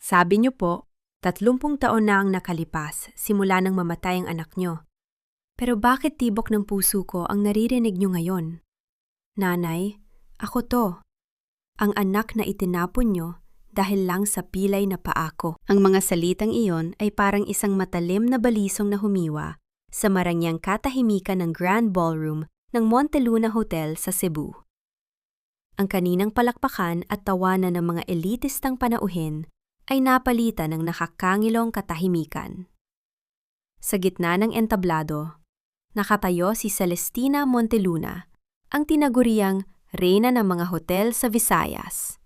Sabi niyo po, 30 taon na ang nakalipas simula nang mamatay ang anak niyo. Pero bakit tibok ng puso ko ang naririnig niyo ngayon? Nanay, ako to. Ang anak na itinapon niyo dahil lang sa pilay na paa ko. Ang mga salitang iyon ay parang isang matalim na balisong na humiwa sa marangyang katahimikan ng Grand Ballroom ng Monteluna Hotel sa Cebu. Ang kaninang palakpakan at tawanan ng mga elitistang panauhin ay napalitan ng nakakangilong katahimikan. Sa gitna ng entablado, nakatayo si Celestina Monteluna, ang tinaguriang reyna ng mga hotel sa Visayas.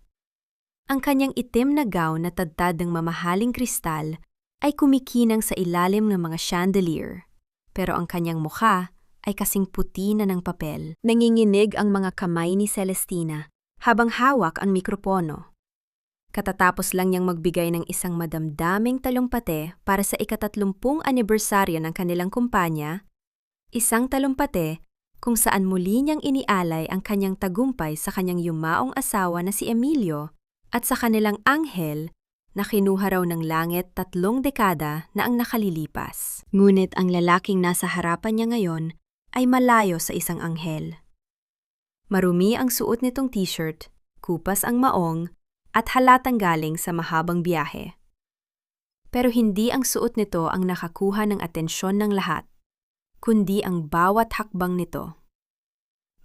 Ang kanyang itim na gown na tadtad ng mamahaling kristal ay kumikinang sa ilalim ng mga chandelier, pero ang kanyang mukha ay kasing puti na ng papel. Nanginginig ang mga kamay ni Celestina habang hawak ang mikropono. Katatapos lang niyang magbigay ng isang madamdaming talumpate para sa ika-30 anibersaryo ng kanilang kumpanya, isang talumpate kung saan muli niyang inialay ang kanyang tagumpay sa kanyang yumaong asawa na si Emilio at sa kanilang anghel na kinuha raw ng langit 3 dekada na ang nakalilipas. Ngunit ang lalaking nasa harapan niya ngayon ay malayo sa isang anghel. Marumi ang suot nitong t-shirt, kupas ang maong, at halatang galing sa mahabang biyahe. Pero hindi ang suot nito ang nakakuha ng atensyon ng lahat, kundi ang bawat hakbang nito.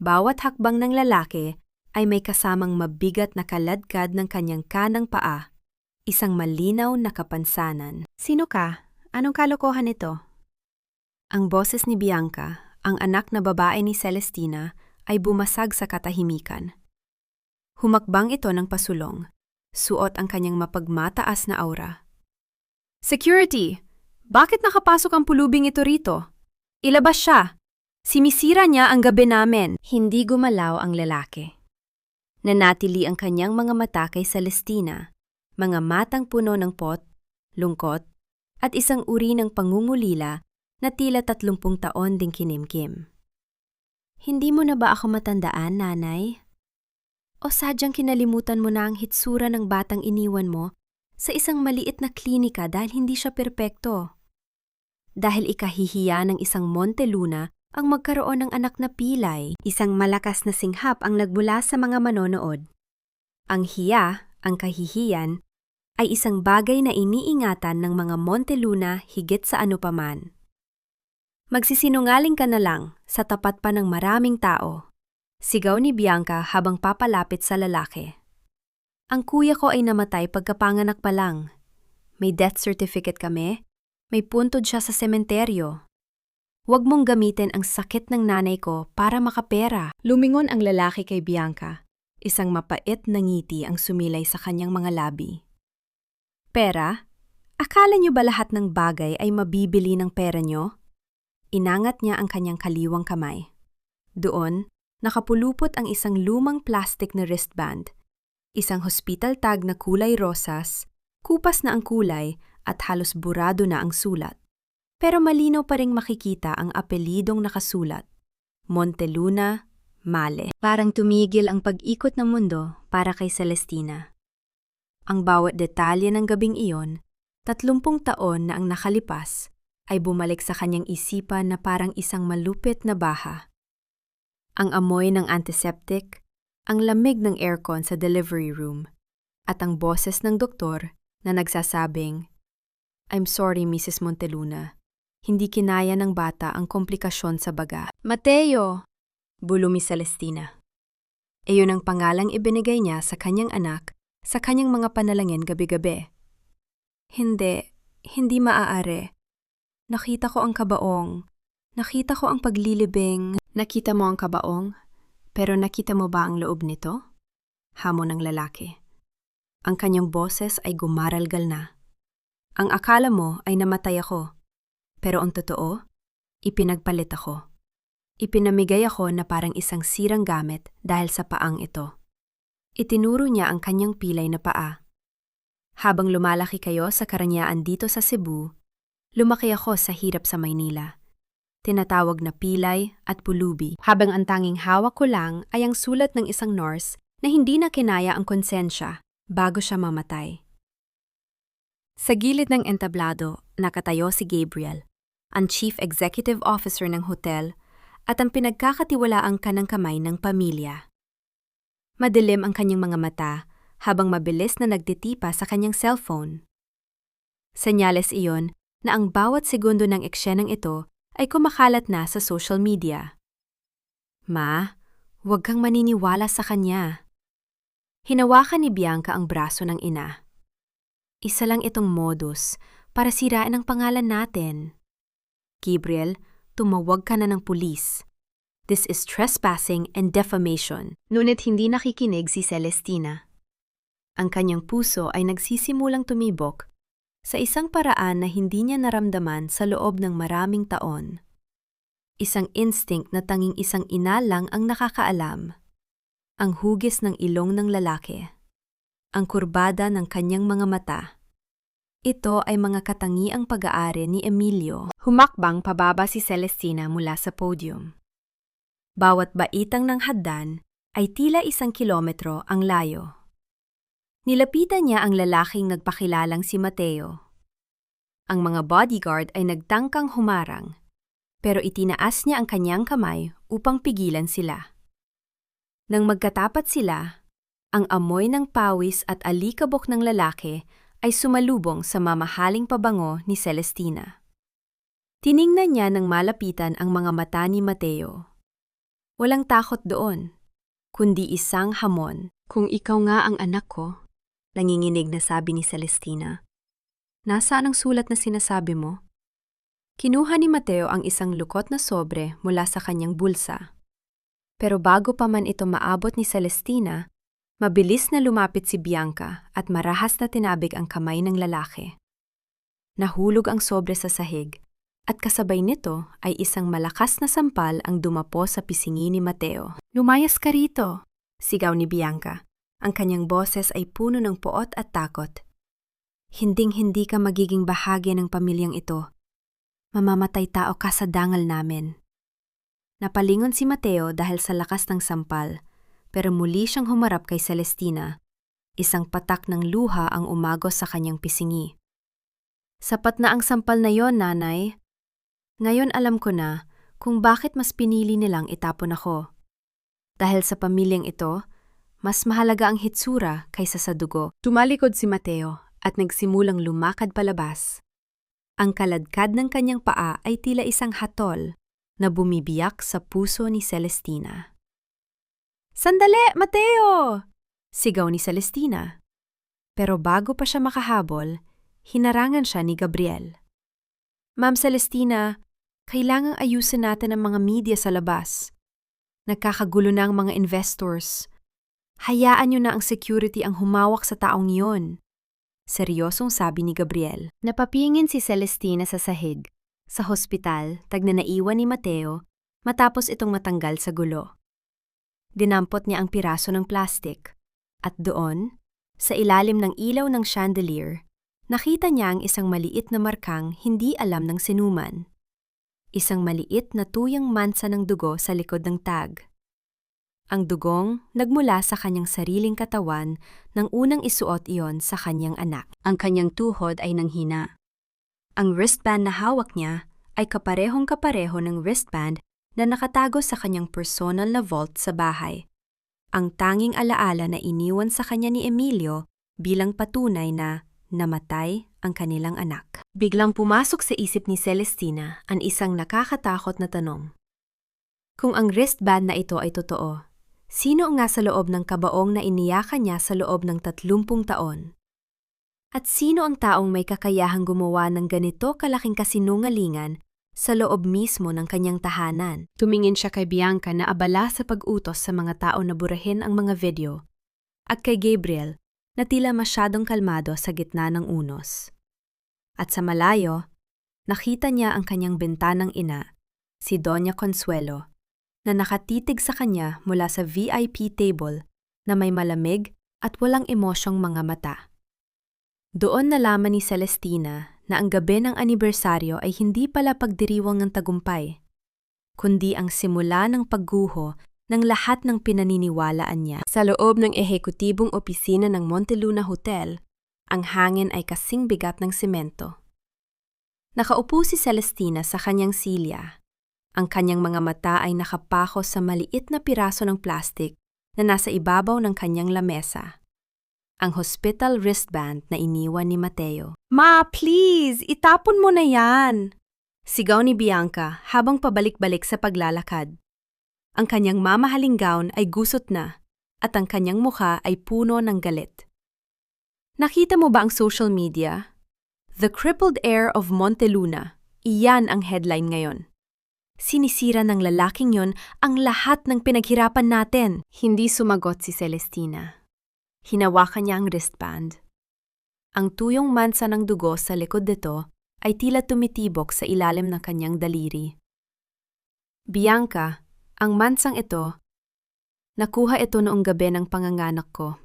Bawat hakbang ng lalaki ay may kasamang mabigat na kaladkad ng kanyang kanang paa, isang malinaw na kapansanan. Sino ka? Anong kalokohan ito? Ang boses ni Bianca, ang anak na babae ni Celestina, ay bumasag sa katahimikan. Humakbang ito ng pasulong, suot ang kanyang mapagmataas na aura. Security! Bakit nakapasok ang pulubing ito rito? Ilabas siya! Sinisira niya ang gabi namin. Hindi gumalaw ang lalaki. Nanatili ang kanyang mga mata kay Celestina, mga matang puno ng pot, lungkot, at isang uri ng pangungulila na tila 30 taon ding kinimkim. Hindi mo na ba ako matandaan, nanay? O sadyang kinalimutan mo na ang hitsura ng batang iniwan mo sa isang maliit na klinika dahil hindi siya perpekto? Dahil ikahihiya ng isang Monteluna ang magkaroon ng anak na pilay, isang malakas na singhap ang nagbula sa mga manonood. Ang hiya, ang kahihiyan, ay isang bagay na iniingatan ng mga Monteluna higit sa ano paman. Magsisinungaling ka na lang sa tapat pa ng maraming tao, sigaw ni Bianca habang papalapit sa lalaki. Ang kuya ko ay namatay pagkapanganak pa lang. May death certificate kami, may puntod siya sa sementeryo. Huwag mong gamitin ang sakit ng nanay ko para makapera. Lumingon ang lalaki kay Bianca. Isang mapait na ngiti ang sumilay sa kanyang mga labi. Pera? Akala niyo ba lahat ng bagay ay mabibili ng pera niyo? Inangat niya ang kanyang kaliwang kamay. Doon, nakapulupot ang isang lumang plastic na wristband. Isang hospital tag na kulay rosas, kupas na ang kulay at halos burado na ang sulat. Pero malinaw pa ring makikita ang apelidong nakasulat, Monteluna, Male. Parang tumigil ang pag-ikot ng mundo para kay Celestina. Ang bawat detalye ng gabing iyon, 30 taon na ang nakalipas, ay bumalik sa kanyang isipan na parang isang malupit na baha. Ang amoy ng antiseptic, ang lamig ng aircon sa delivery room, at ang boses ng doktor na nagsasabing, "I'm sorry, Mrs. Monteluna. Hindi kinaya ng bata ang komplikasyon sa baga." "Mateo!" bulumi Celestina. Iyon ang pangalang ibinigay niya sa kanyang anak sa kanyang mga panalangin gabi-gabi. Hindi maaari. Nakita ko ang kabaong. Nakita ko ang paglilibing. Nakita mo ang kabaong? Pero nakita mo ba ang loob nito? Hamon ng lalaki. Ang kanyang boses ay gumaralgal na. Ang akala mo ay namatay ako. Pero ang totoo, ipinagpalit ako. Ipinamigay ako na parang isang sirang gamit dahil sa paang ito. Itinuro niya ang kanyang pilay na paa. Habang lumalaki kayo sa karanyaan dito sa Cebu, lumaki ako sa hirap sa Maynila. Tinatawag na pilay at pulubi. Habang ang tanging hawak ko lang ay ang sulat ng isang nurse na hindi na kinaya ang konsensya bago siya mamatay. Sa gilid ng entablado, nakatayo si Gabriel, ang Chief Executive Officer ng hotel at ang pinagkakatiwalaang kanang kamay ng pamilya. Madilim ang kanyang mga mata habang mabilis na nagtitipa sa kanyang cellphone. Senyales iyon na ang bawat segundo ng eksenang ito ay kumakalat na sa social media. Ma, huwag kang maniniwala sa kanya. Hinawakan ni Bianca ang braso ng ina. Isa lang itong modus para sirain ang pangalan natin. Gabriel, tumawag ka na ng pulis. This is trespassing and defamation. Ngunit hindi nakikinig si Celestina. Ang kanyang puso ay nagsisimulang tumibok sa isang paraan na hindi niya naramdaman sa loob ng maraming taon. Isang instinct na tanging isang ina lang ang nakakaalam. Ang hugis ng ilong ng lalaki. Ang kurbada ng kanyang mga mata. Ito ay mga katangiang pag-aari ni Emilio. Humakbang pababa si Celestina mula sa podium. Bawat baitang ng hagdan ay tila 1 kilometro ang layo. Nilapitan niya ang lalaking nagpakilalang si Mateo. Ang mga bodyguard ay nagtangkang humarang, pero itinaas niya ang kanyang kamay upang pigilan sila. Nang magkatapat sila, ang amoy ng pawis at alikabok ng lalaki ay sumalubong sa mamahaling pabango ni Celestina. Tiningnan niya ng malapitan ang mga mata ni Mateo. Walang takot doon, kundi isang hamon. Kung ikaw nga ang anak ko, nanginginig na sabi ni Celestina. Nasaan ang sulat na sinasabi mo? Kinuha ni Mateo ang isang lukot na sobre mula sa kanyang bulsa. Pero bago pa man ito maabot ni Celestina, mabilis na lumapit si Bianca at marahas na tinabig ang kamay ng lalaki. Nahulog ang sobre sa sahig at kasabay nito ay isang malakas na sampal ang dumapo sa pisngi ni Mateo. Lumayas ka rito, sigaw ni Bianca. Ang kanyang boses ay puno ng poot at takot. Hinding-hindi ka magiging bahagi ng pamilyang ito. Mamamatay tao ka sa dangal namin. Napalingon si Mateo dahil sa lakas ng sampal, pero muli siyang humarap kay Celestina. Isang patak ng luha ang umagos sa kanyang pisngi. Sapat na ang sampal na yon, nanay. Ngayon alam ko na kung bakit mas pinili nilang itapon ako. Dahil sa pamilyang ito, mas mahalaga ang hitsura kaysa sa dugo. Tumalikod si Mateo at nagsimulang lumakad palabas. Ang kaladkad ng kanyang paa ay tila isang hatol na bumibiyak sa puso ni Celestina. Sandali, Mateo! Sigaw ni Celestina. Pero bago pa siya makahabol, hinarangan siya ni Gabriel. Ma'am Celestina, kailangang ayusin natin ang mga media sa labas. Nagkakagulo na ang mga investors. Hayaan niyo na ang security ang humawak sa taong iyon. Seryosong sabi ni Gabriel. Napapingin si Celestina sa sahig. Sa hospital, tagnanaiwan ni Mateo matapos itong matanggal sa gulo. Dinampot niya ang piraso ng plastik. At doon, sa ilalim ng ilaw ng chandelier, nakita niya ang isang maliit na markang hindi alam ng sinuman. Isang maliit na tuyang mansa ng dugo sa likod ng tag. Ang dugong nagmula sa kanyang sariling katawan nang unang isuot iyon sa kanyang anak. Ang kanyang tuhod ay nanghina. Ang wristband na hawak niya ay kaparehong-kapareho ng wristband na nakatago sa kanyang personal na vault sa bahay. Ang tanging alaala na iniwan sa kanya ni Emilio bilang patunay na namatay ang kanilang anak. Biglang pumasok sa isip ni Celestina ang isang nakakatakot na tanong. Kung ang wristband na ito ay totoo, sino nga sa loob ng kabaong na iniyakan niya sa loob ng 30 taon? At sino ang taong may kakayahang gumawa ng ganito kalaking kasinungalingan sa loob mismo ng kanyang tahanan? Tumingin siya kay Bianca na abala sa pag-utos sa mga tao na burahin ang mga video, at kay Gabriel na tila masyadong kalmado sa gitna ng unos. At sa malayo, nakita niya ang kanyang bintanang ina, si Doña Consuelo, na nakatitig sa kanya mula sa VIP table na may malamig at walang emosyong mga mata. Doon nalaman ni Celestina na ang gabi ng anibersaryo ay hindi pala pagdiriwang ng tagumpay, kundi ang simula ng pagguho ng lahat ng pinaniniwalaan niya. Sa loob ng ehekutibong opisina ng Monteluna Hotel, Ang hangin ay kasing bigat ng semento. Nakaupo si Celestina sa kanyang silya. Ang kanyang mga mata ay nakapako sa maliit na piraso ng plastik na nasa ibabaw ng kanyang lamesa. Ang hospital wristband na iniwan ni Mateo. Ma, please! Itapon mo na yan! Sigaw ni Bianca habang pabalik-balik sa paglalakad. Ang kanyang mamahaling gown ay gusot na at ang kanyang mukha ay puno ng galit. Nakita mo ba ang social media? The Crippled Heir of Monteluna. Iyan ang headline ngayon. Sinisira ng lalaking yon ang lahat ng pinaghirapan natin. Hindi sumagot si Celestina. Hinawakan niya ang wristband. Ang tuyong mansa ng dugo sa likod nito ay tila tumitibok sa ilalim ng kanyang daliri. Bianca, ang mansang ito, nakuha ito noong gabi ng panganganak ko.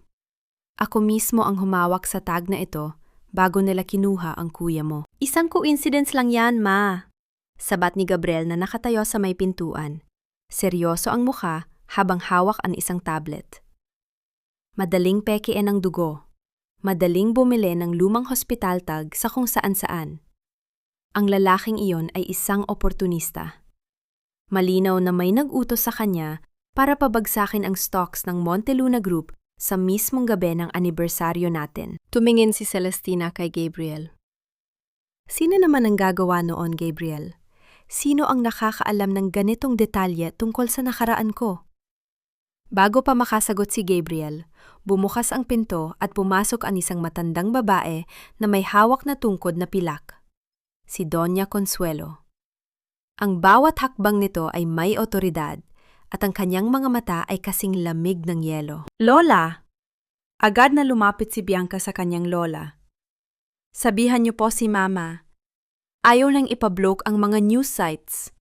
Ako mismo ang humawak sa tag na ito bago nila kinuha ang kuya mo. Isang coincidence lang yan, ma. Sabat ni Gabriel na nakatayo sa may pintuan. Seryoso ang mukha habang hawak ang isang tablet. Madaling pekiin ang dugo. Madaling bumili ng lumang hospital tag sa kung saan-saan. Ang lalaking iyon ay isang oportunista. Malinaw na may nag-utos sa kanya para pabagsakin ang stocks ng Monteluna Group sa mismong gabi ng anibersaryo natin. Tumingin si Celestina kay Gabriel. Sino naman ang gagawa noon, Gabriel? Sino ang nakakaalam ng ganitong detalye tungkol sa nakaraan ko? Bago pa makasagot si Gabriel, bumukas ang pinto at pumasok ang isang matandang babae na may hawak na tungkod na pilak. Si Doña Consuelo. Ang bawat hakbang nito ay may otoridad at ang kanyang mga mata ay kasing lamig ng yelo. Lola! Agad na lumapit si Bianca sa kanyang lola. Sabihan niyo po si Mama. Ayaw nang ipablock ang mga news sites.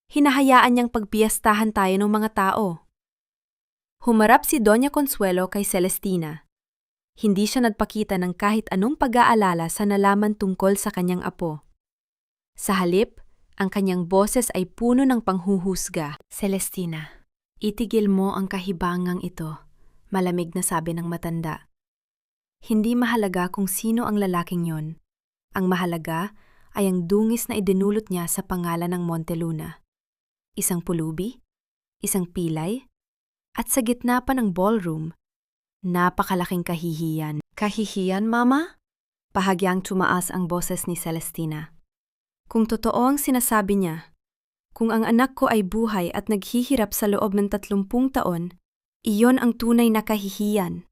Hinahayaan niyang pagpiyastahan tayo ng mga tao. Humarap si Doña Consuelo kay Celestina. Hindi siya nagpakita ng kahit anong pag-aalala sa nalaman tungkol sa kanyang apo. Sa halip, ang kanyang boses ay puno ng panghuhusga. Celestina, itigil mo ang kahibangang ito, malamig na sabi ng matanda. Hindi mahalaga kung sino ang lalaking yon. Ang mahalaga ay ang dungis na idinulot niya sa pangalan ng Monteluna. Isang pulubi, isang pilay, at sa gitna pa ng ballroom, napakalaking kahihiyan. Kahihiyan, Mama? Bahagyang tumaas ang boses ni Celestina. Kung totoo ang sinasabi niya, kung ang anak ko ay buhay at naghihirap sa loob ng 30 taon, iyon ang tunay na kahihiyan.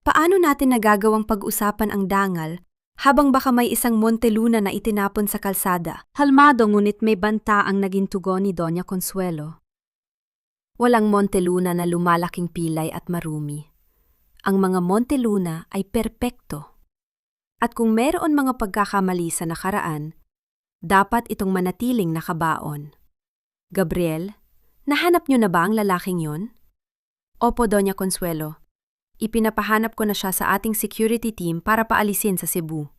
Paano natin nagagawang pag-usapan ang dangal habang baka may isang Monteluna na itinapon sa kalsada? Halmado ngunit may banta ang naging tugon ni Doña Consuelo. Walang Monteluna na lumalaking pilay at marumi. Ang mga Monteluna ay perpekto. At kung mayroon mga pagkakamali sa nakaraan, dapat itong manatiling nakabaon. Gabriel, nahanap niyo na ba ang lalaking yon? Opo, Doña Consuelo. Ipinapahanap ko na siya sa ating security team para paalisin sa Cebu.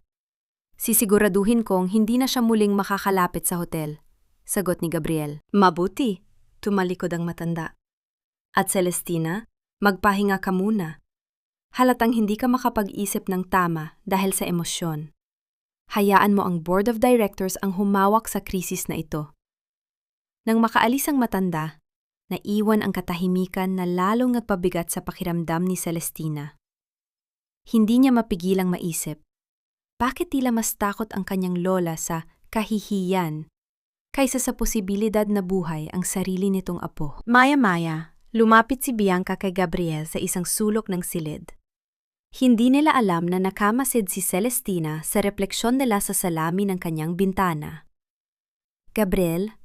Sisiguraduhin kong hindi na siya muling makakalapit sa hotel, sagot ni Gabriel. Mabuti, tumalikod ang matanda. At Celestina, magpahinga ka muna. Halatang hindi ka makapag-isip ng tama dahil sa emosyon. Hayaan mo ang board of directors ang humawak sa krisis na ito. Nang makaalis ang matanda, naiwan ang katahimikan na lalong nagpabigat sa pakiramdam ni Celestina. Hindi niya mapigilang maisip, bakit tila mas takot ang kanyang lola sa kahihiyan kaysa sa posibilidad na buhay ang sarili nitong apo. Maya-maya, lumapit si Bianca kay Gabriel sa isang sulok ng silid. Hindi nila alam na nakamasid si Celestina sa refleksyon nila sa salamin ng kanyang bintana. Gabriel,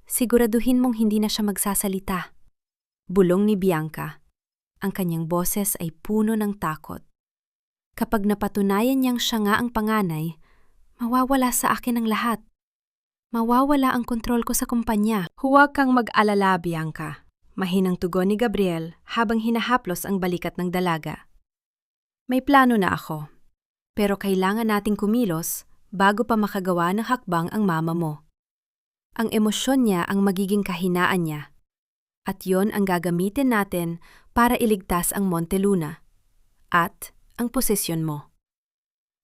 siguraduhin mong hindi na siya magsasalita. Bulong ni Bianca. Ang kanyang boses ay puno ng takot. Kapag napatunayan niyang siya nga ang panganay, mawawala sa akin ang lahat. Mawawala ang kontrol ko sa kumpanya. Huwag kang mag-alala, Bianca. Mahinang tugon ni Gabriel habang hinahaplos ang balikat ng dalaga. May plano na ako, pero kailangan nating kumilos bago pa makagawa ng hakbang ang mama mo. Ang emosyon niya ang magiging kahinaan niya, at yon ang gagamitin natin para iligtas ang Monteluna at ang posisyon mo.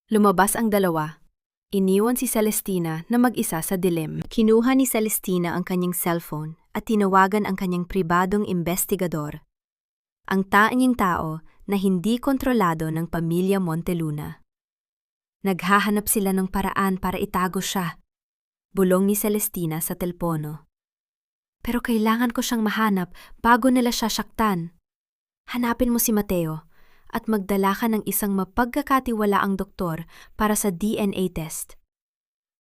Lumabas ang dalawa. Iniwan si Celestina na mag-isa sa dilim. Kinuha ni Celestina ang kanyang cellphone at tinawagan ang kanyang pribadong investigador. Ang tanging tao na hindi kontrolado ng pamilya Monteluna. Naghahanap sila ng paraan para itago siya. Bulong ni Celestina sa telpono. Pero kailangan ko siyang mahanap bago nila siya saktan. Hanapin mo si Mateo at magdala ka ng isang mapagkakatiwalaang doktor para sa DNA test.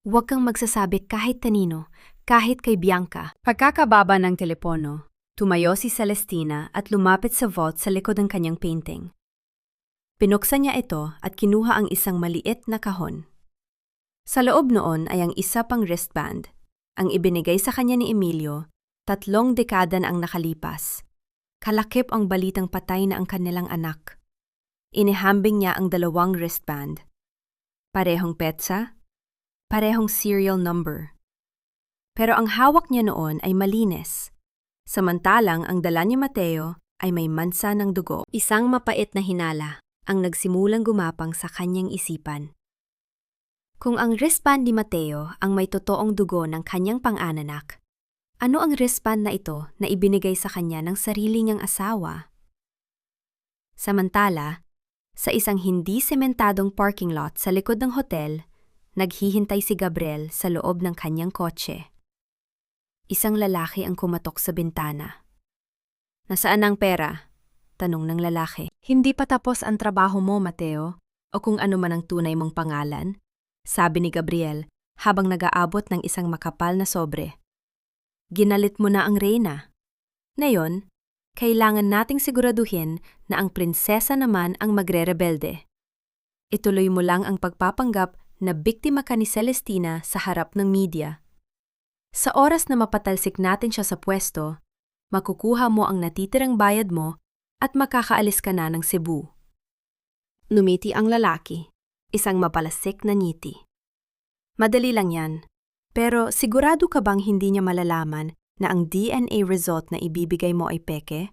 Huwag kang magsasabi kahit kanino, kahit kay Bianca. Pagkakababa ng telepono, tumayo si Celestina at lumapit sa vault sa likod ng kanyang painting. Pinuksan niya ito at kinuha ang isang maliit na kahon. Sa loob noon ay ang isa pang wristband, ang ibinigay sa kanya ni Emilio, 3 dekada na ang nakalipas. Kalakip ang balitang patay na ang kanilang anak. Inihambing niya ang 2 wristband. Parehong petsa, parehong serial number. Pero ang hawak niya noon ay malinis. Samantalang ang dala ni Mateo ay may mansa ng dugo. Isang mapait na hinala ang nagsimulang gumapang sa kanyang isipan. Kung ang wristband ni Mateo ang may totoong dugo ng kanyang pang-ananak, ano ang wristband na ito na ibinigay sa kanya ng sarili niyang asawa? Samantala, sa isang hindi sementadong parking lot sa likod ng hotel, naghihintay si Gabriel sa loob ng kanyang kotse. Isang lalaki ang kumatok sa bintana. "Nasaan ang pera?" tanong ng lalaki. "Hindi pa tapos ang trabaho mo, Mateo, o kung ano man ang tunay mong pangalan," sabi ni Gabriel habang nag-aabot ng isang makapal na sobre. "Ginalit mo na ang reyna. Ngayon, kailangan nating siguraduhin na ang prinsesa naman ang magre-rebelde. Ituloy mo lang ang pagpapanggap na biktima ka ni Celestina sa harap ng media. Sa oras na mapatalsik natin siya sa pwesto, makukuha mo ang natitirang bayad mo at makakaalis ka na ng Cebu." Numiti ang lalaki, isang mapalasik na ngiti. "Madali lang yan, pero sigurado ka bang hindi niya malalaman na ang DNA result na ibibigay mo ay peke?"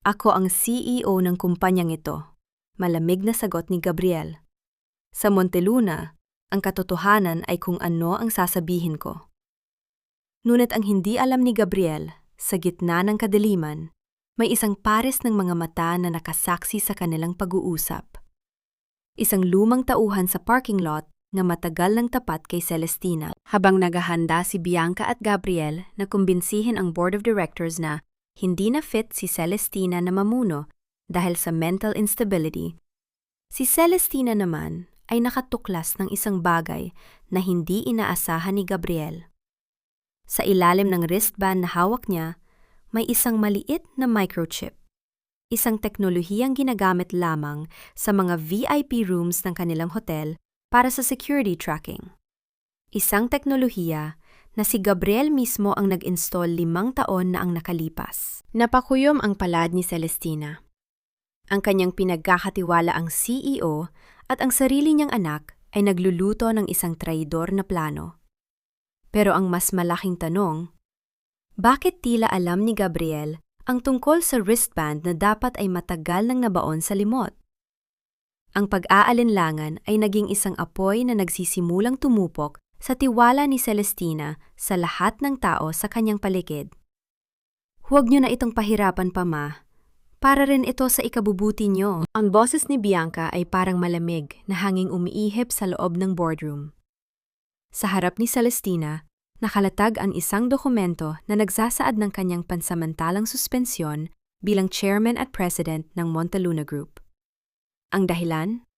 "Ako ang CEO ng kumpanyang ito," malamig na sagot ni Gabriel. "Sa Monteluna, ang katotohanan ay kung ano ang sasabihin ko." Ngunit ang hindi alam ni Gabriel, sa gitna ng kadiliman, may isang pares ng mga mata na nakasaksi sa kanilang pag-uusap. Isang lumang tauhan sa parking lot na matagal ng tapat kay Celestina. Habang naghahanda si Bianca at Gabriel na kumbinsihin ang board of directors na hindi na fit si Celestina na mamuno dahil sa mental instability, si Celestina naman ay nakatuklas ng isang bagay na hindi inaasahan ni Gabriel. Sa ilalim ng wristband na hawak niya, may isang maliit na microchip. Isang teknolohiyang ginagamit lamang sa mga VIP rooms ng kanilang hotel para sa security tracking. Isang teknolohiya na si Gabriel mismo ang nag-install 5 taon na ang nakalipas. Napakuyom ang palad ni Celestina. Ang kanyang pinagkakatiwala ang CEO at ang sarili niyang anak ay nagluluto ng isang traidor na plano. Pero ang mas malaking tanong, bakit tila alam ni Gabriel ang tungkol sa wristband na dapat ay matagal nang nabaon sa limot? Ang pag-aalinlangan ay naging isang apoy na nagsisimulang tumupok sa tiwala ni Celestina sa lahat ng tao sa kanyang paligid. "Huwag niyo na itong pahirapan pa, Ma. Para rin ito sa ikabubuti niyo." Ang boses ni Bianca ay parang malamig na hanging umiihip sa loob ng boardroom. Sa harap ni Celestina, nakalatag ang isang dokumento na nagsasaad ng kanyang pansamantalang suspensyon bilang chairman at president ng Monteluna Group. Ang dahilan?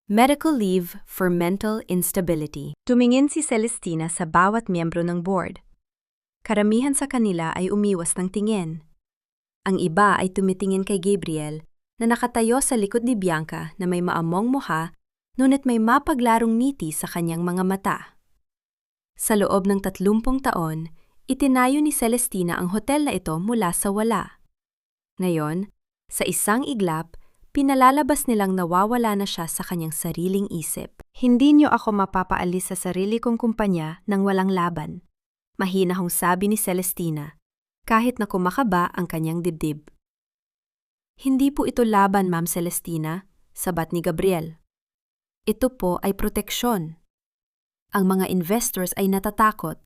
Medical leave for mental instability. Tumingin si Celestina sa bawat miyembro ng board. Karamihan sa kanila ay umiwas ng tingin. Ang iba ay tumitingin kay Gabriel na nakatayo sa likod ni Bianca na may maamong mukha ngunit may mapaglarong ngiti sa kanyang mga mata. Sa loob ng 30 taon, itinayo ni Celestina ang hotel na ito mula sa wala. Ngayon, sa isang iglap, pinalalabas nilang nawawala na siya sa kanyang sariling isip. "Hindi niyo ako mapapaalis sa sarili kong kumpanya nang walang laban," mahinahong sabi ni Celestina, kahit na kumakaba ang kanyang dibdib. "Hindi po ito laban, Ma'am Celestina," sabat ni Gabriel. Ito po ay proteksyon. Ang mga investors ay natatakot.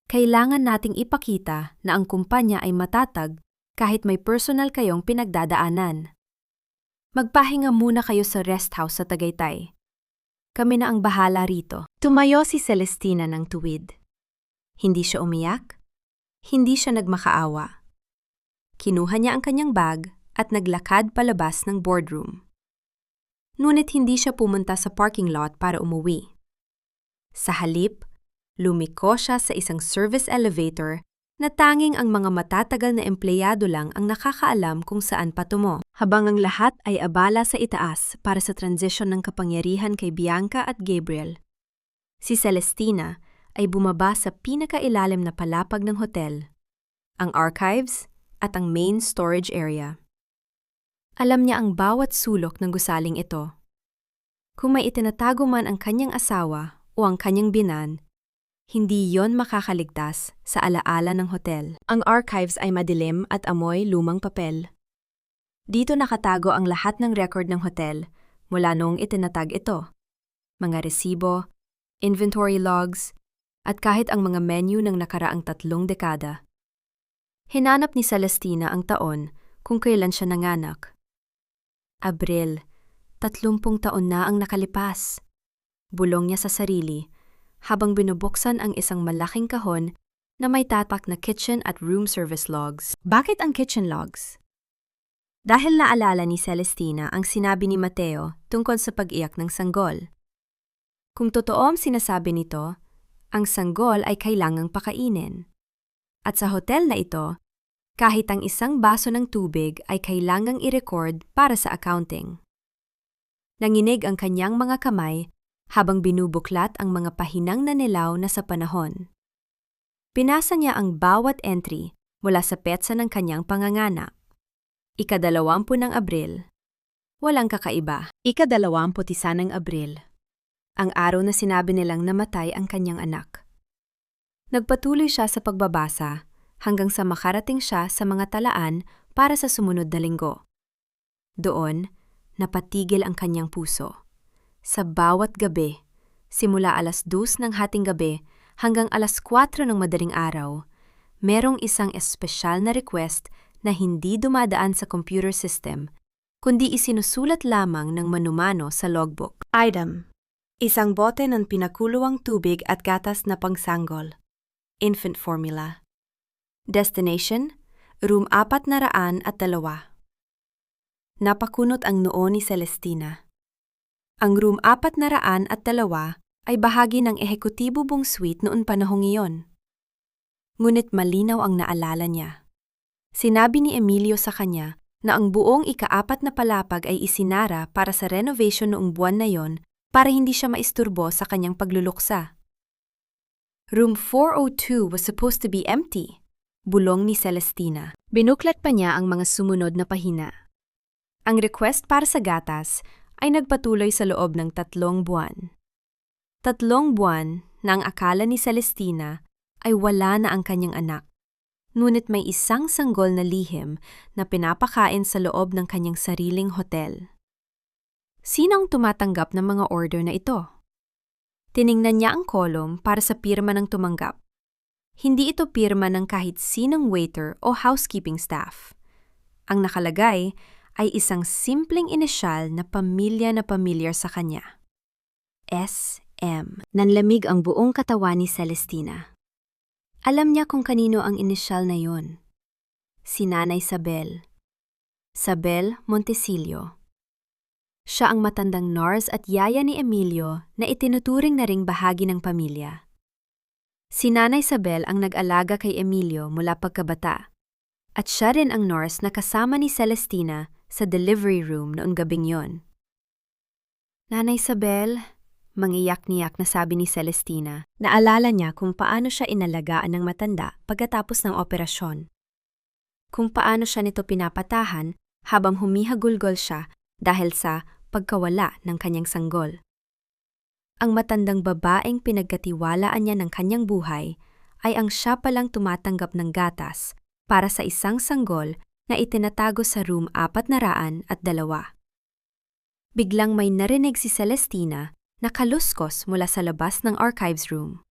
Kailangan nating ipakita na ang kumpanya ay matatag kahit may personal kayong pinagdadaanan. Magpahinga muna kayo sa rest house sa Tagaytay. Kami na ang bahala rito. Tumayo si Celestina ng tuwid. Hindi siya umiyak. Hindi siya nagmakaawa. Kinuha niya ang kanyang bag at naglakad palabas ng boardroom. Ngunit hindi siya pumunta sa parking lot para umuwi. Sa halip, lumiko siya sa isang service elevator na tanging ang mga matatagal na empleyado lang ang nakakaalam kung saan patungo. Habang ang lahat ay abala sa itaas para sa transition ng kapangyarihan kay Bianca at Gabriel, si Celestina ay bumaba sa pinakailalim na palapag ng hotel, ang archives at ang main storage area. Alam niya ang bawat sulok ng gusaling ito. Kung may itinatago man ang kanyang asawa o ang kanyang binan, hindi yon makakaligtas sa alaala ng hotel. Ang archives ay madilim at amoy lumang papel. Dito nakatago ang lahat ng record ng hotel mula noong itinatag ito. Mga resibo, inventory logs, at kahit ang mga menu ng nakaraang 3 dekada. Hinanap ni Celestina ang taon kung kailan siya nanganak. Abril, 30 taon na ang nakalipas. Bulong niya sa sarili habang binubuksan ang isang malaking kahon na may tatak na kitchen at room service logs. Bakit ang kitchen logs? Dahil naalala ni Celestina ang sinabi ni Mateo tungkol sa pag-iyak ng sanggol. Kung totoo ang sinasabi nito, ang sanggol ay kailangang pakainin. At sa hotel na ito, kahit ang isang baso ng tubig ay kailangang i-record para sa accounting. Nanginig ang kanyang mga kamay habang binubuklat ang mga pahinang nanilaw na sa panahon. Pinasa niya ang bawat entry mula sa petsa ng kanyang panganganak. Ika-20 ng Abril. Walang kakaiba. Ika-21 ng Abril. Ang araw na sinabi nilang namatay ang kanyang anak. Nagpatuloy siya sa pagbabasa hanggang sa makarating siya sa mga talaan para sa sumunod na linggo. Doon, napatigil ang kanyang puso. Sa bawat gabi, simula 2:00 ng hating gabi hanggang 4:00 ng madaling araw, merong isang espesyal na request na hindi dumadaan sa computer system, kundi isinusulat lamang ng manumano sa logbook. Item: isang bote ng pinakuluang tubig at gatas na pangsanggol. Infant formula. Destination: room 402. Napakunot ang noo ni Celestina. Ang room 402 ay bahagi ng ehekutibo suite noon panahong iyon. Ngunit malinaw ang naalala niya. Sinabi ni Emilio sa kanya na ang buong ika-4 na palapag ay isinara para sa renovation noong buwan na yon para hindi siya maisturbo sa kanyang pagluluksa. Room 402 was supposed to be empty, bulong ni Celestina. Binuklat pa niya ang mga sumunod na pahina. Ang request para sa gatas ay nagpatuloy sa loob ng 3 buwan. 3 buwan na ang akala ni Celestina ay wala na ang kanyang anak. Ngunit may isang sanggol na lihim na pinapakain sa loob ng kanyang sariling hotel. Sino ang tumatanggap ng mga order na ito? Tiningnan niya ang kolom para sa pirma ng tumanggap. Hindi ito pirma ng kahit sinong waiter o housekeeping staff. Ang nakalagay ay isang simpleng inisyal na pamilyar sa kanya. SM. Nanlamig ang buong katawan ni Celestina. Alam niya kung kanino ang inisyal na yon. Si Nanay Sabel. Sabel Montesilio. Siya ang matandang nurse at yaya ni Emilio na itinuturing na ring bahagi ng pamilya. Si Nanay Sabel ang nag-alaga kay Emilio mula pagkabata. At siya rin ang nurse na kasama ni Celestina sa delivery room noong gabing yon. Nanay Sabel, mangiyak-niyak na sabi ni Celestina. Naalala niya kung paano siya inalagaan ng matanda pagkatapos ng operasyon. Kung paano siya nito pinapatahan habang humihagulgol siya dahil sa pagkawala ng kanyang sanggol. Ang matandang babaeng pinagkatiwalaan niya ng kanyang buhay ay ang siya palang tumatanggap ng gatas para sa isang sanggol na itinatago sa room 402. Biglang may narinig si Celestina na kaluskos mula sa labas ng archives room.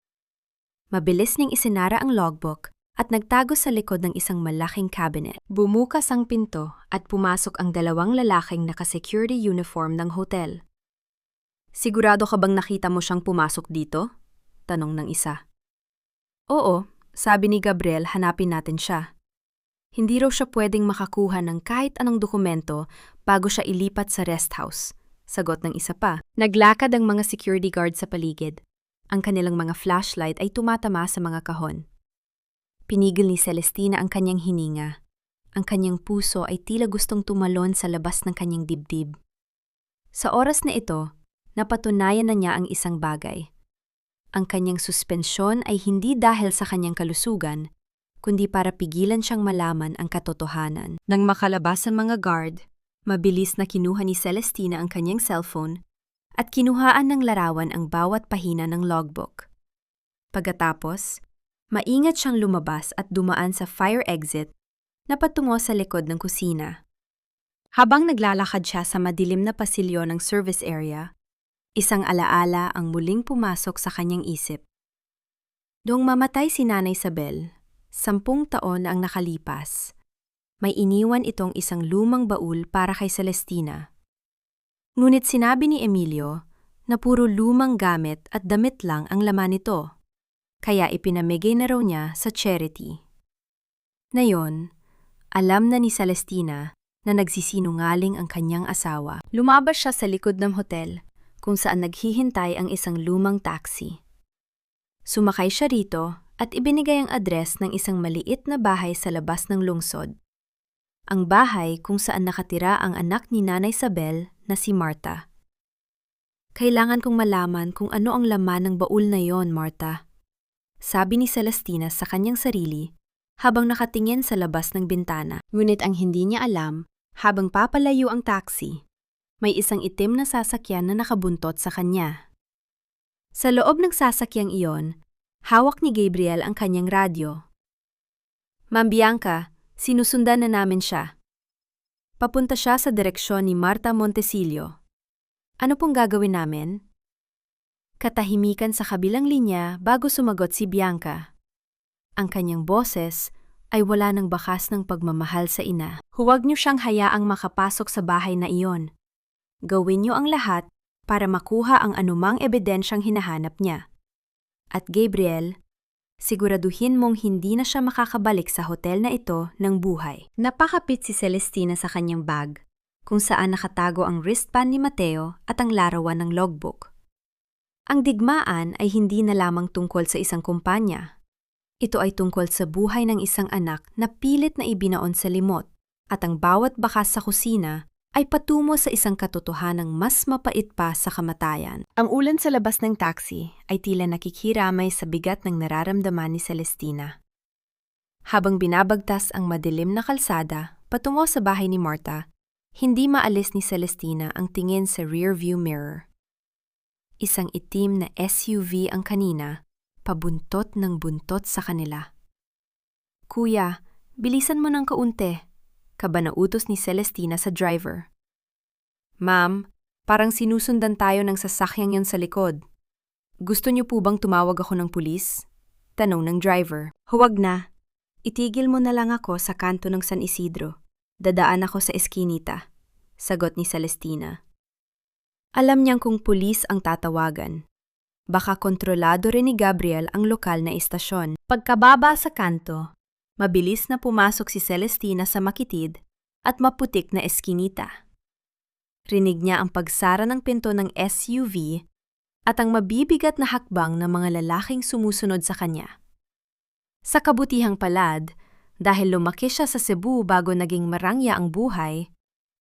Mabilis niyang isinara ang logbook at nagtago sa likod ng isang malaking cabinet. Bumukas ang pinto at pumasok ang dalawang lalaking naka-security uniform ng hotel. "Sigurado ka bang nakita mo siyang pumasok dito?" tanong ng isa. "Oo, sabi ni Gabriel, hanapin natin siya. Hindi raw siya pwedeng makakuha ng kahit anong dokumento bago siya ilipat sa rest house," sagot ng isa pa. Naglakad ang mga security guard sa paligid. Ang kanilang mga flashlight ay tumatama sa mga kahon. Pinigil ni Celestina ang kanyang hininga. Ang kanyang puso ay tila gustong tumalon sa labas ng kanyang dibdib. Sa oras na ito, napatunayan na niya ang isang bagay. Ang kanyang suspensyon ay hindi dahil sa kanyang kalusugan, kundi para pigilan siyang malaman ang katotohanan. Nang makalabas ang mga guard, mabilis na kinuha ni Celestina ang kanyang cellphone at kinuhaan ng larawan ang bawat pahina ng logbook. Pagkatapos, maingat siyang lumabas at dumaan sa fire exit na patungo sa likod ng kusina. Habang naglalakad siya sa madilim na pasilyo ng service area, isang alaala ang muling pumasok sa kanyang isip. Noong mamatay si Nanay Isabel, 10 taon na ang nakalipas, may iniwan itong isang lumang baul para kay Celestina. Ngunit sinabi ni Emilio na puro lumang gamit at damit lang ang laman nito, kaya ipinamigay na raw niya sa charity. Ngayon, alam na ni Celestina na nagsisinungaling ang kanyang asawa. Lumabas siya sa likod ng hotel kung saan naghihintay ang isang lumang taxi. Sumakay siya rito at ibinigay ang address ng isang maliit na bahay sa labas ng lungsod. Ang bahay kung saan nakatira ang anak ni Nanay Isabel na si Marta. "Kailangan kong malaman kung ano ang laman ng baul na yon, Marta," sabi ni Celestina sa kanyang sarili habang nakatingin sa labas ng bintana. Ngunit ang hindi niya alam, habang papalayo ang taxi, may isang itim na sasakyan na nakabuntot sa kanya. Sa loob ng sasakyang iyon, hawak ni Gabriel ang kanyang radyo. "Ma'am Bianca, sinusundan na namin siya. Papunta siya sa direksyon ni Marta Montesillo. Ano pong gagawin namin?" Katahimikan sa kabilang linya bago sumagot si Bianca. Ang kanyang boses ay wala ng bakas ng pagmamahal sa ina. "Huwag niyo siyang hayaang makapasok sa bahay na iyon. Gawin niyo ang lahat para makuha ang anumang ebidensyang hinahanap niya. At Gabriel, siguraduhin mong hindi na siya makakabalik sa hotel na ito ng buhay." Napakapit si Celestina sa kanyang bag, kung saan nakatago ang wristband ni Mateo at ang larawan ng logbook. Ang digmaan ay hindi na lamang tungkol sa isang kumpanya. Ito ay tungkol sa buhay ng isang anak na pilit na ibinaon sa limot, at ang bawat bakas sa kusina ay patungo sa isang katotohanang mas mapait pa sa kamatayan. Ang ulan sa labas ng taxi ay tila nakikiramay sa bigat ng nararamdaman ni Celestina. Habang binabagtas ang madilim na kalsada patungo sa bahay ni Marta, hindi maalis ni Celestina ang tingin sa rearview mirror. Isang itim na SUV ang kanina, pabuntot ng buntot sa kanila. "Kuya, bilisan mo ng kaunti," kabanautos ni Celestina sa driver. "Ma'am, parang sinusundan tayo ng sasakyang yon sa likod. Gusto niyo po bang tumawag ako ng pulis?" tanong ng driver. "Huwag na. Itigil mo na lang ako sa kanto ng San Isidro. Dadaan ako sa eskinita," sagot ni Celestina. Alam niyang kung pulis ang tatawagan, baka kontrolado rin ni Gabriel ang lokal na istasyon. Pagkababa sa kanto, mabilis na pumasok si Celestina sa makitid at maputik na eskinita. Rinig niya ang pagsara ng pinto ng SUV at ang mabibigat na hakbang ng mga lalaking sumusunod sa kanya. Sa kabutihang palad, dahil lumaki siya sa Cebu bago naging marangya ang buhay,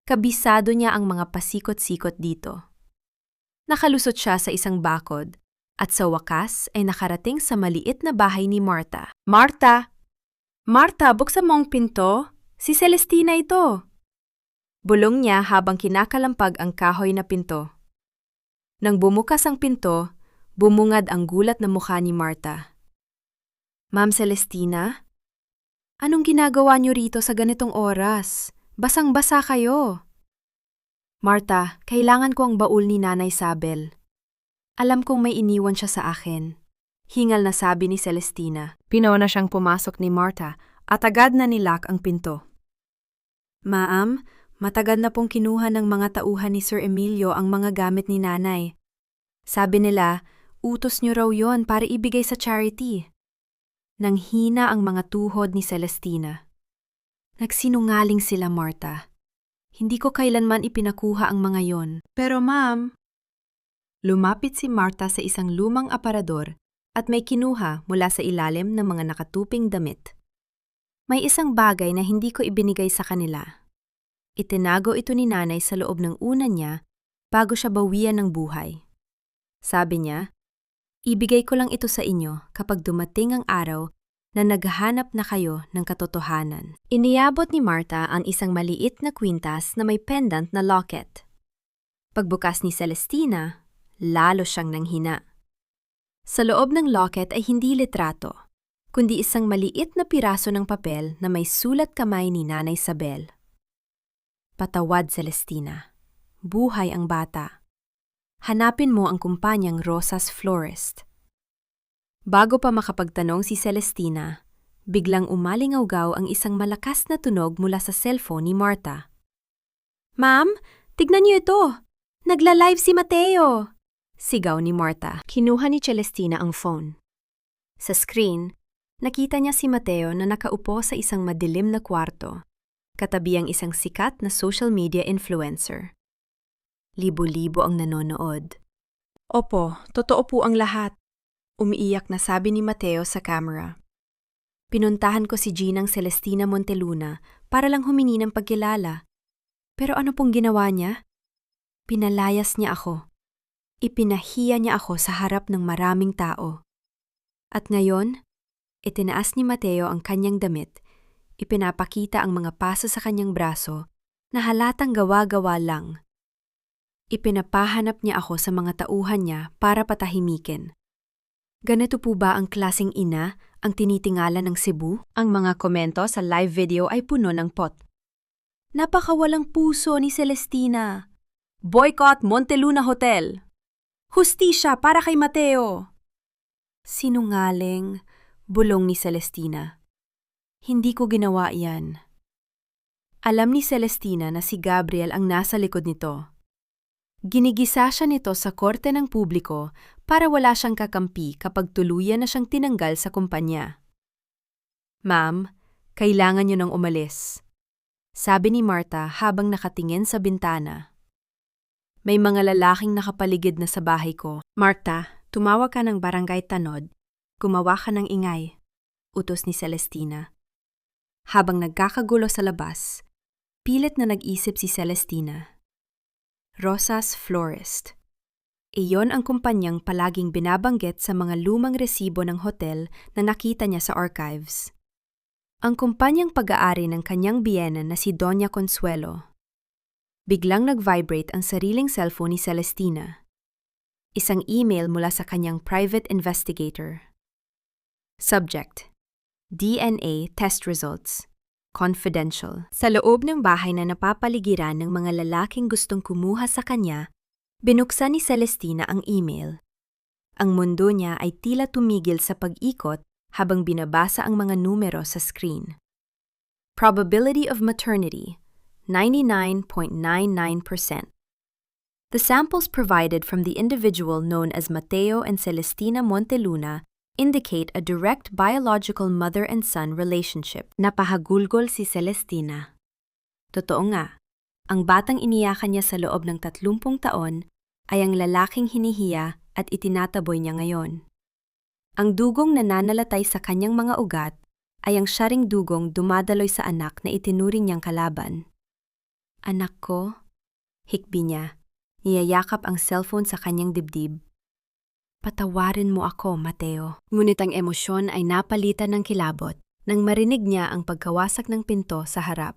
kabisado niya ang mga pasikot-sikot dito. Nakalusot siya sa isang bakod at sa wakas ay nakarating sa maliit na bahay ni Marta. "Marta! Marta, buksan mo ang pinto. Si Celestina ito." Bulong niya habang kinakalampag ang kahoy na pinto. Nang bumukas ang pinto, bumungad ang gulat na mukha ni Marta. "Ma'am Celestina? Anong ginagawa niyo rito sa ganitong oras? Basang-basa kayo." Marta, kailangan ko ang baul ni Nanay Sabel. Alam kong may iniwan siya sa akin. Hingal na sabi ni Celestina. Pinauna siyang pumasok ni Marta at agad na nilock ang pinto. Ma'am, matagal na pong kinuha ng mga tauhan ni Sir Emilio ang mga gamit ni Nanay. Sabi nila, utos niyo raw yon para ibigay sa charity. Nang hina ang mga tuhod ni Celestina. Nagsinungaling sila, Marta. Hindi ko kailanman ipinakuha ang mga yon. Pero ma'am... Lumapit si Marta sa isang lumang aparador at may kinuha mula sa ilalim ng mga nakatuping damit. May isang bagay na hindi ko ibinigay sa kanila. Itinago ito ni Nanay sa loob ng unan niya bago siya bawian ng buhay. Sabi niya, ibigay ko lang ito sa inyo kapag dumating ang araw na naghahanap na kayo ng katotohanan. Iniabot ni Marta ang isang maliit na kwintas na may pendant na locket. Pagbukas ni Celestina, lalo siyang nanghina. Sa loob ng locket ay hindi litrato, kundi isang maliit na piraso ng papel na may sulat kamay ni Nanay Sabel. Patawad, Celestina. Buhay ang bata. Hanapin mo ang kumpanyang Rosas Florist. Bago pa makapagtanong si Celestina, biglang umalingaw-gaw ang isang malakas na tunog mula sa cellphone ni Marta. Ma'am, tignan niyo ito! Nagla-live si Mateo! Sigaw ni Marta. Kinuha ni Celestina ang phone. Sa screen, nakita niya si Mateo na nakaupo sa isang madilim na kwarto, katabi ang isang sikat na social media influencer. Libo-libo ang nanonood. Opo, totoo po ang lahat. Umiiyak na sabi ni Mateo sa camera. Pinuntahan ko si Ginang Celestina Monteluna para lang humingi ng pagkilala. Pero ano pong ginawa niya? Pinalayas niya ako. Ipinahiya niya ako sa harap ng maraming tao. At ngayon, itinaas ni Mateo ang kanyang damit, ipinapakita ang mga paso sa kanyang braso na halatang gawa-gawa lang. Ipinapahanap niya ako sa mga tauhan niya para patahimikin. Ganito po ba ang klaseng ina ang tinitingala ng Cebu? Ang mga komento sa live video ay puno ng pot. Napakawalang puso ni Celestina. Boycott Monteluna Hotel. Hustisya para kay Mateo. Sinungaling, bulong ni Celestina. Hindi ko ginawa yan. Alam ni Celestina na si Gabriel ang nasa likod nito. Ginigisa siya nito sa korte ng publiko para wala siyang kakampi kapag tuluyan na siyang tinanggal sa kumpanya. Ma'am, kailangan niyo nang umalis. Sabi ni Marta habang nakatingin sa bintana. May mga lalaking nakapaligid na sa bahay ko. Marta, tumawag ka ng barangay Tanod. Gumawa ka ng ingay. Utos ni Celestina. Habang nagkakagulo sa labas, pilit na nag-isip si Celestina. Rosas Florist. Iyon ang kumpanyang palaging binabanggit sa mga lumang resibo ng hotel na nakita niya sa archives. Ang kumpanyang pag-aari ng kanyang biyena na si Doña Consuelo. Biglang nag-vibrate ang sariling cellphone ni Celestina. Isang email mula sa kanyang private investigator. Subject: DNA test results. Confidential. Sa loob ng bahay na napapaligiran ng mga lalaking gustong kumuha sa kanya, binuksan ni Celestina ang email. Ang mundo niya ay tila tumigil sa pag-ikot habang binabasa ang mga numero sa screen. Probability of maternity, 99.99%. The samples provided from the individual known as Mateo and Celestina Monteluna indicate a direct biological mother and son relationship. Napahagulgol si Celestina. Totoo nga, ang batang iniyakan niya sa loob ng 30 taon ay ang lalaking hinihiya at itinataboy niya ngayon. Ang dugong nananalatay sa kanyang mga ugat ay ang syaring dugong dumadaloy sa anak na itinuring niyang kalaban. Anak ko, hikbi niya, niyayakap ang cellphone sa kanyang dibdib. Patawarin mo ako, Mateo. Ngunit ang emosyon ay napalitan ng kilabot nang marinig niya ang pagkawasak ng pinto sa harap.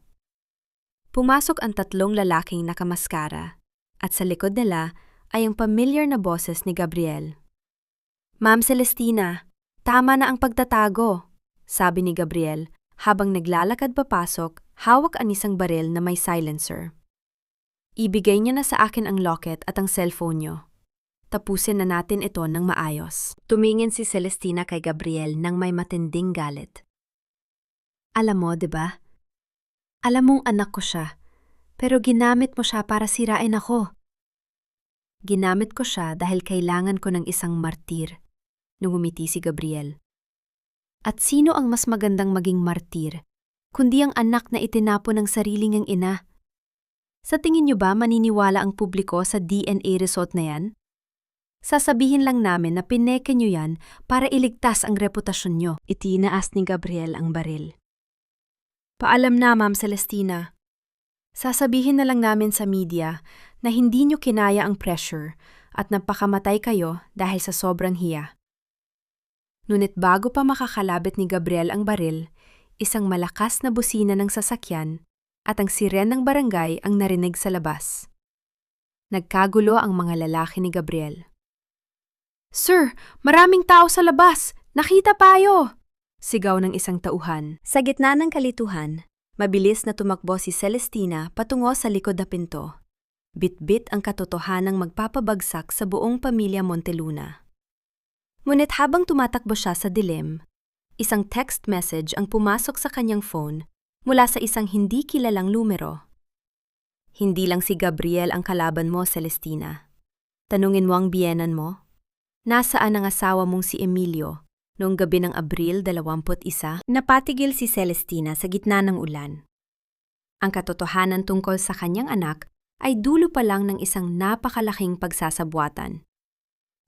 Pumasok ang 3 lalaking nakamaskara at sa likod nila ay ang familiar na boses ni Gabriel. Ma'am Celestina, tama na ang pagtatago, sabi ni Gabriel habang naglalakad papasok, hawak ang isang baril na may silencer. Ibigay niya na sa akin ang locket at ang cellphone niyo. Tapusin na natin ito ng maayos. Tumingin si Celestina kay Gabriel nang may matinding galit. Alam mo, 'di ba? Alam mong anak ko siya, pero ginamit mo siya para sirain ako. Ginamit ko siya dahil kailangan ko ng isang martir, nung umiti si Gabriel. At sino ang mas magandang maging martir, kundi ang anak na itinapon ng sarili niyang ina? Sa tingin niyo ba maniniwala ang publiko sa DNA result na yan? Sasabihin lang namin na pineke niyo yan para iligtas ang reputasyon niyo. Itinaas ni Gabriel ang baril. Paalam na, Ma'am Celestina. Sasabihin na lang namin sa media na hindi niyo kinaya ang pressure at napakamatay kayo dahil sa sobrang hiya. Ngunit bago pa makakalabit ni Gabriel ang baril, isang malakas na busina ng sasakyan at ang siren ng barangay ang narinig sa labas. Nagkagulo ang mga lalaki ni Gabriel. "Sir, maraming tao sa labas! Nakita tayo!" Sigaw ng isang tauhan. Sa gitna ng kalituhan, mabilis na tumakbo si Celestina patungo sa likod na pinto. Bit-bit ang katotohanang magpapabagsak sa buong pamilya Monteluna. Ngunit habang tumatakbo siya sa dilim, isang text message ang pumasok sa kanyang phone mula sa isang hindi kilalang numero. "Hindi lang si Gabriel ang kalaban mo, Celestina. Tanungin mo ang biyenan mo. Nasaan ang asawa mong si Emilio noong gabi ng Abril 21?" Napatigil si Celestina sa gitna ng ulan. Ang katotohanan tungkol sa kanyang anak ay dulo pa lang ng isang napakalaking pagsasabwatan.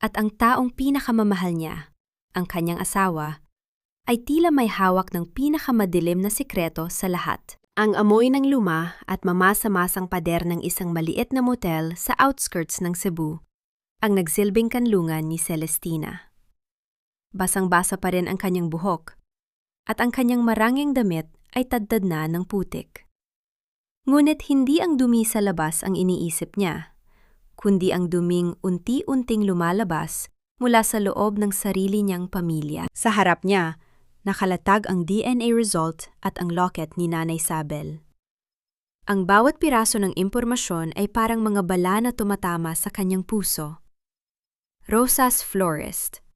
At ang taong pinakamamahal niya, ang kanyang asawa, ay tila may hawak ng pinakamadilim na sikreto sa lahat. Ang amoy ng luma at mamasa-masang pader ng isang maliit na motel sa outskirts ng Cebu ang nagsilbing kanlungan ni Celestina. Basang-basa pa rin ang kanyang buhok, at ang kanyang maranging damit ay tadtad na ng putik. Ngunit hindi ang dumi sa labas ang iniisip niya, kundi ang duming unti-unting lumalabas mula sa loob ng sarili niyang pamilya. Sa harap niya, nakalatag ang DNA result at ang locket ni Nanay Sabel. Ang bawat piraso ng impormasyon ay parang mga bala na tumatama sa kanyang puso. Rosas Florist.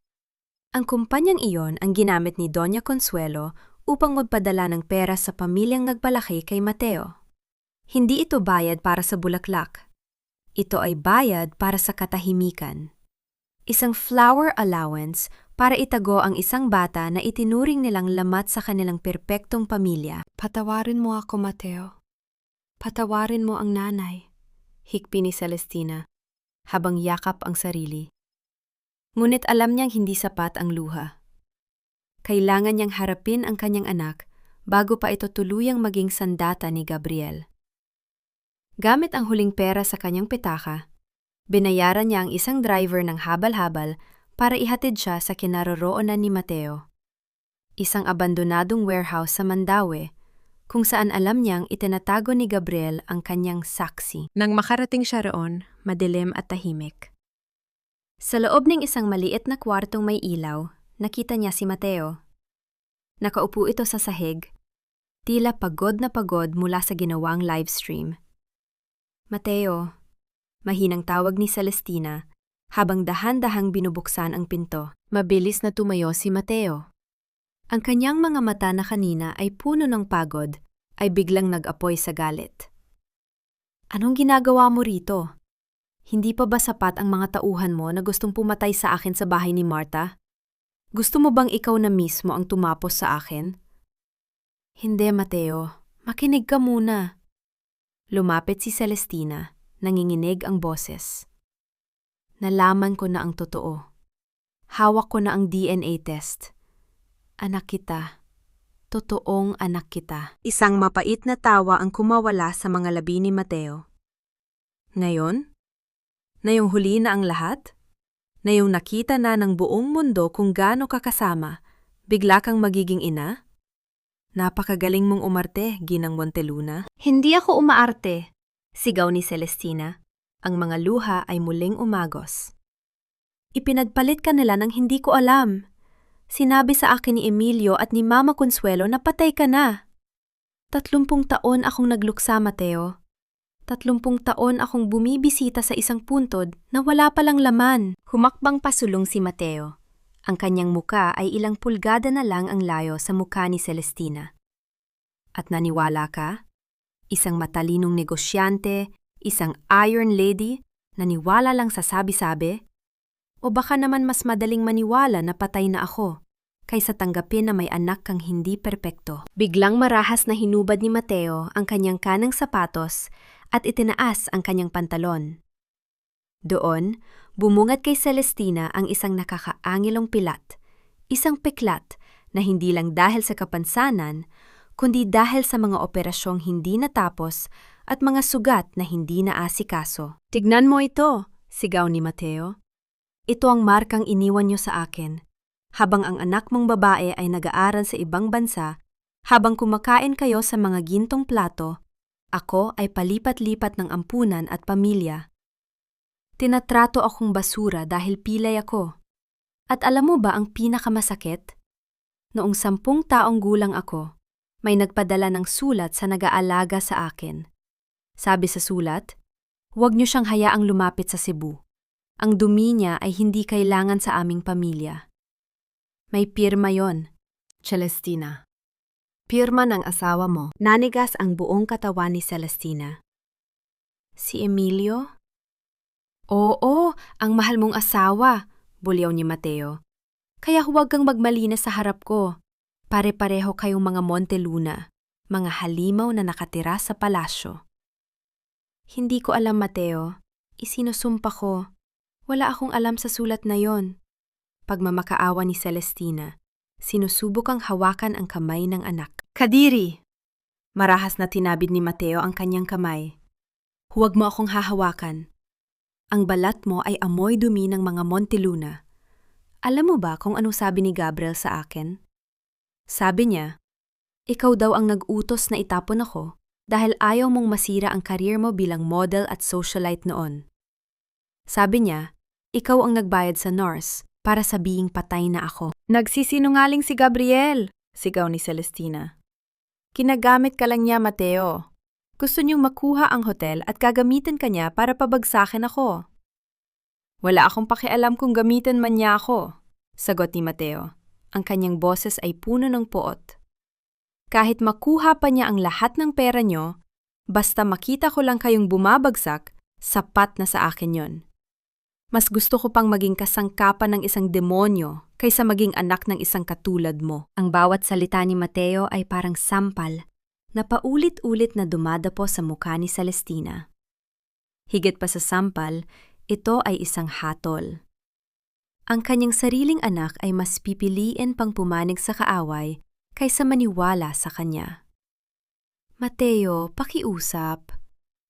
Ang kumpanyang iyon ang ginamit ni Doña Consuelo upang magpadala ng pera sa pamilyang nagpalaki kay Mateo. Hindi ito bayad para sa bulaklak. Ito ay bayad para sa katahimikan. Isang flower allowance para itago ang isang bata na itinuring nilang lamat sa kanilang perpektong pamilya. "Patawarin mo ako, Mateo. Patawarin mo ang nanay," hikpi ni Celestina, habang yakap ang sarili. Ngunit alam niyang hindi sapat ang luha. Kailangan niyang harapin ang kanyang anak bago pa ito tuluyang maging sandata ni Gabriel. Gamit ang huling pera sa kanyang pitaka, binayaran niya ang isang driver ng habal-habal para ihatid siya sa kinaroroonan ni Mateo. Isang abandonadong warehouse sa Mandaue, kung saan alam niyang itinatago ni Gabriel ang kanyang saksi. Nang makarating siya roon, madilim at tahimik. Sa loob ng isang maliit na kwartong may ilaw, nakita niya si Mateo. Nakaupo ito sa sahig, tila pagod na pagod mula sa ginawang livestream. "Mateo," mahinang tawag ni Celestina, habang dahan-dahang binubuksan ang pinto. Mabilis na tumayo si Mateo. Ang kanyang mga mata na kanina ay puno ng pagod, ay biglang nag-apoy sa galit. "Anong ginagawa mo rito? Hindi pa ba sapat ang mga tauhan mo na gustong pumatay sa akin sa bahay ni Marta? Gusto mo bang ikaw na mismo ang tumapos sa akin?" "Hindi, Mateo. Makinig ka muna." Lumapit si Celestina, nanginginig ang boses. "Nalaman ko na ang totoo. Hawak ko na ang DNA test. Anak kita. Totoong anak kita." Isang mapait na tawa ang kumawala sa mga labi ni Mateo. "Ngayon? Ngayong huli na ang lahat? Ngayong nakita na ng buong mundo kung gaano ka kasama, bigla kang magiging ina? Napakagaling mong umarte, Ginang Monteluna." "Hindi ako umaarte," sigaw ni Celestina. Ang mga luha ay muling umagos. "Ipinagpalit ka nila ng hindi ko alam. Sinabi sa akin ni Emilio at ni Mama Consuelo na patay ka na. 30 taon akong nagluksa, Mateo. 30 taon akong bumibisita sa isang puntod na wala palang laman. Humakbang pasulong si Mateo. Ang kanyang muka ay ilang pulgada na lang ang layo sa muka ni Celestina. At naniwala ka? Isang matalinong negosyante, isang iron lady, naniwala lang sa sabi-sabi? O baka naman mas madaling maniwala na patay na ako, kaysa tanggapin na may anak kang hindi perpekto. Biglang marahas na hinubad ni Mateo ang kanyang kanang sapatos at itinaas ang kanyang pantalon. Doon, bumungad kay Celestina ang isang nakakaangilong pilat, isang piklat na hindi lang dahil sa kapansanan, kundi dahil sa mga operasyong hindi natapos at mga sugat na hindi naasikaso. Tignan mo ito, sigaw ni Mateo. Ito ang markang iniwan niyo sa akin. Habang ang anak mong babae ay nag-aaral sa ibang bansa, habang kumakain kayo sa mga gintong plato, ako ay palipat-lipat ng ampunan at pamilya. Tinatrato akong basura dahil pilay ako. At alam mo ba ang pinakamasakit? Noong 10 taong gulang ako, may nagpadala ng sulat sa nag-aalaga sa akin. Sabi sa sulat, huwag niyo siyang hayaang lumapit sa Cebu. Ang dumi niya ay hindi kailangan sa aming pamilya. May pirma yon, Celestina. Pirma ng asawa mo. Nanigas ang buong katawan ni Celestina. Si Emilio? Oo, ang mahal mong asawa, bulyaw ni Mateo. Kaya huwag kang magmalinis sa harap ko. Pare-pareho kayong mga Monteluna, mga halimaw na nakatira sa palasyo. Hindi ko alam, Mateo. Isinusumpa ko. Wala akong alam sa sulat na yon. Pagmamakaawa ni Celestina, sinusubukang hawakan ang kamay ng anak. Kadiri! Marahas na tinabid ni Mateo ang kanyang kamay. Huwag mo akong hahawakan. Ang balat mo ay amoy dumi ng mga Monteluna. Alam mo ba kung ano sabi ni Gabriel sa akin? Sabi niya, ikaw daw ang nag-utos na itapon ako dahil ayaw mong masira ang career mo bilang model at socialite noon. Sabi niya, ikaw ang nagbayad sa nurse para sabihing patay na ako. Nagsisinungaling si Gabriel, sigaw ni Celestina. Kinagamit ka lang niya, Mateo. Gusto niyong makuha ang hotel at gagamitin ka niya para pabagsakin ako. Wala akong pakialam kung gamitin man niya ako, sagot ni Mateo. Ang kanyang boses ay puno ng poot. Kahit makuha pa niya ang lahat ng pera niyo, basta makita ko lang kayong bumabagsak, sapat na sa akin yon. Mas gusto ko pang maging kasangkapan ng isang demonyo kaysa maging anak ng isang katulad mo. Ang bawat salita ni Mateo ay parang sampal na paulit-ulit na dumadapo sa mukha ni Celestina. Higit pa sa sampal, ito ay isang hatol. Ang kanyang sariling anak ay mas pipiliin pang pumanig sa kaaway kaysa maniwala sa kanya. Mateo, pakiusap.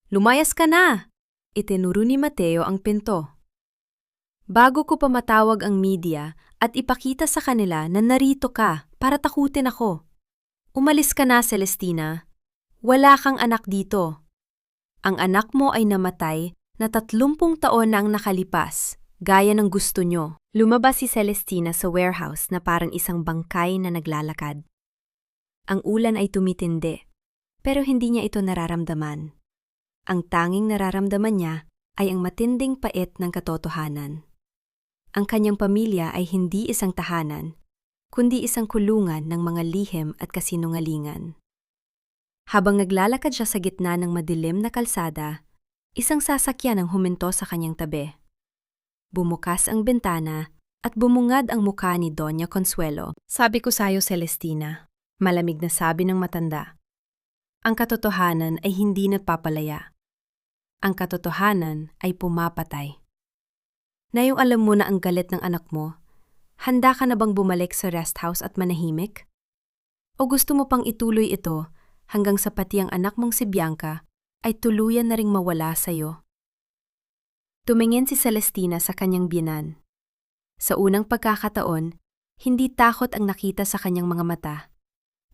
Lumayas ka na! Itinuro ni Mateo ang pinto. Bago ko pa matawag ang media at ipakita sa kanila na narito ka para takutin ako. Umalis ka na, Celestina. Wala kang anak dito. Ang anak mo ay namatay na 30 taon na ang nakalipas, gaya ng gusto nyo. Lumabas si Celestina sa warehouse na parang isang bangkay na naglalakad. Ang ulan ay tumitindi, pero hindi niya ito nararamdaman. Ang tanging nararamdaman niya ay ang matinding pait ng katotohanan. Ang kanyang pamilya ay hindi isang tahanan, kundi isang kulungan ng mga lihim at kasinungalingan. Habang naglalakad siya sa gitna ng madilim na kalsada, isang sasakyan ang huminto sa kanyang tabi. Bumukas ang bintana at bumungad ang mukha ni Doña Consuelo. Sabi ko sa'yo, Celestina, malamig na sabi ng matanda. Ang katotohanan ay hindi nagpapalaya. Ang katotohanan ay pumapatay. Ngayong alam mo na ang galit ng anak mo, handa ka na bang bumalik sa rest house at manahimik? O gusto mo pang ituloy ito hanggang sa pati ang anak mong si Bianca ay tuluyan na ring mawala sa'yo? Tumingin si Celestina sa kanyang biyenan. Sa unang pagkakataon, hindi takot ang nakita sa kanyang mga mata,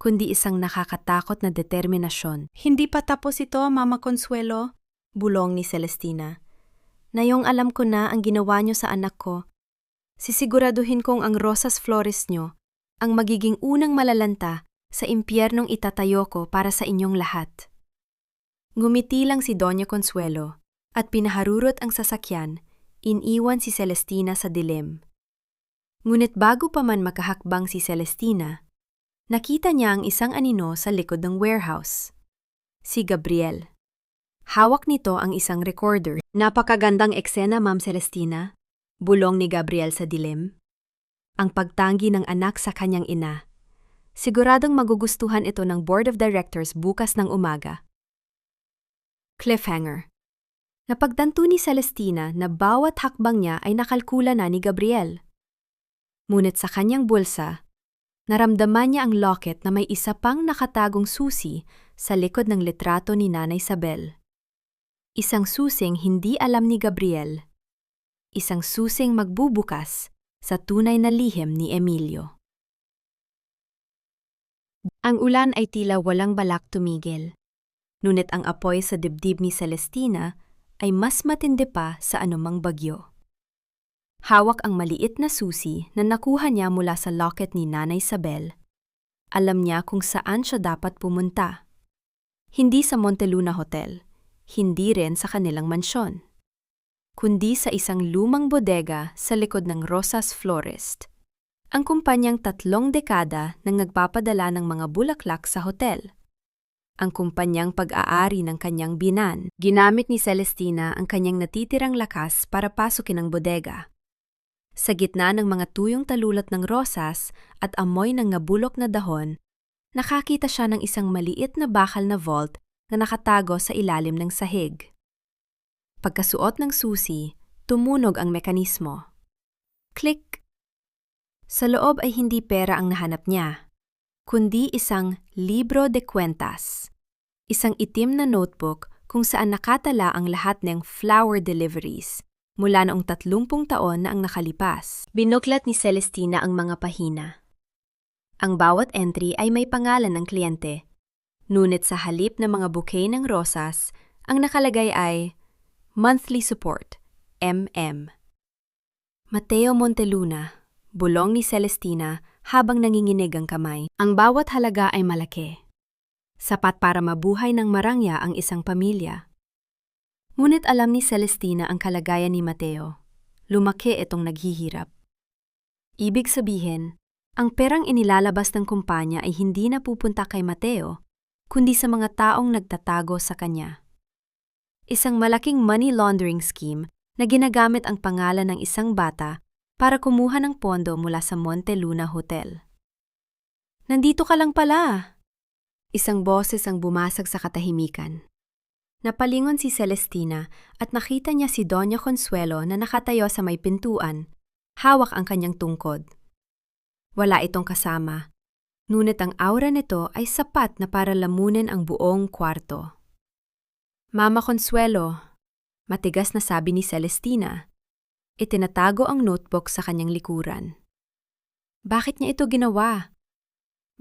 kundi isang nakakatakot na determinasyon. Hindi pa tapos ito, Mama Consuelo, bulong ni Celestina. Ngayong alam ko na ang ginawa niyo sa anak ko, sisiguraduhin kong ang rosas flores niyo ang magiging unang malalanta sa impyernong itatayo ko para sa inyong lahat. Ngumiti lang si Doña Consuelo at pinaharurot ang sasakyan, iniwan si Celestina sa dilim. Ngunit bago pa man makahakbang si Celestina, nakita niya ang isang anino sa likod ng warehouse. Si Gabriel. Hawak nito ang isang recorder. Napakagandang eksena, Ma'am Celestina. Bulong ni Gabriel sa dilim. Ang pagtanggi ng anak sa kanyang ina. Siguradong magugustuhan ito ng Board of Directors bukas ng umaga. Cliffhanger. Napagtanto ni Celestina na bawat hakbang niya ay nakalkula na ni Gabriel. Ngunit sa kanyang bulsa, naramdaman niya ang locket na may isa pang nakatagong susi sa likod ng litrato ni Nanay Isabel. Isang susing hindi alam ni Gabriel. Isang susing magbubukas sa tunay na lihim ni Emilio. Ang ulan ay tila walang balak tumigil. Ngunit ang apoy sa dibdib ni Celestina ay mas matindi pa sa anumang bagyo. Hawak ang maliit na susi na nakuha niya mula sa locket ni Nanay Isabel. Alam niya kung saan siya dapat pumunta. Hindi sa Monteluna Hotel, hindi rin sa kanilang mansyon, kundi sa isang lumang bodega sa likod ng Rosas Florist, ang kumpanyang 3 dekada nang nagpapadala ng mga bulaklak sa hotel. Ang kumpanyang pag-aari ng kanyang binan. Ginamit ni Celestina ang kanyang natitirang lakas para pasukin ang bodega. Sa gitna ng mga tuyong talulot ng rosas at amoy ng nabulok na dahon, nakakita siya ng isang maliit na bakal na vault na nakatago sa ilalim ng sahig. Pagkasuot ng susi, tumunog ang mekanismo. Click! Sa loob ay hindi pera ang nahanap niya, kundi isang libro de cuentas, isang itim na notebook kung saan nakatala ang lahat ng flower deliveries mula noong 30 taon na ang nakalipas. Binuklat ni Celestina ang mga pahina. Ang bawat entry ay may pangalan ng kliyente, ngunit sa halip na mga bouquet ng rosas, ang nakalagay ay Monthly Support, MM. Mateo Monteluna, bulong ni Celestina habang nanginginig ang kamay. Ang bawat halaga ay malaki. Sapat para mabuhay ng marangya ang isang pamilya. Ngunit alam ni Celestina ang kalagayan ni Mateo. Lumaki itong naghihirap. Ibig sabihin, ang perang inilalabas ng kumpanya ay hindi na pupunta kay Mateo, kundi sa mga taong nagtatago sa kanya. Isang malaking money laundering scheme na ginagamit ang pangalan ng isang bata para kumuha ng pondo mula sa Monteluna Hotel. Nandito ka lang pala! Isang boses ang bumasag sa katahimikan. Napalingon si Celestina at nakita niya si Doña Consuelo na nakatayo sa may pintuan, hawak ang kanyang tungkod. Wala itong kasama, ngunit ang aura nito ay sapat na para lamunin ang buong kwarto. Mama Consuelo, matigas na sabi ni Celestina. Itinatago ang notebook sa kanyang likuran. Bakit niya ito ginawa?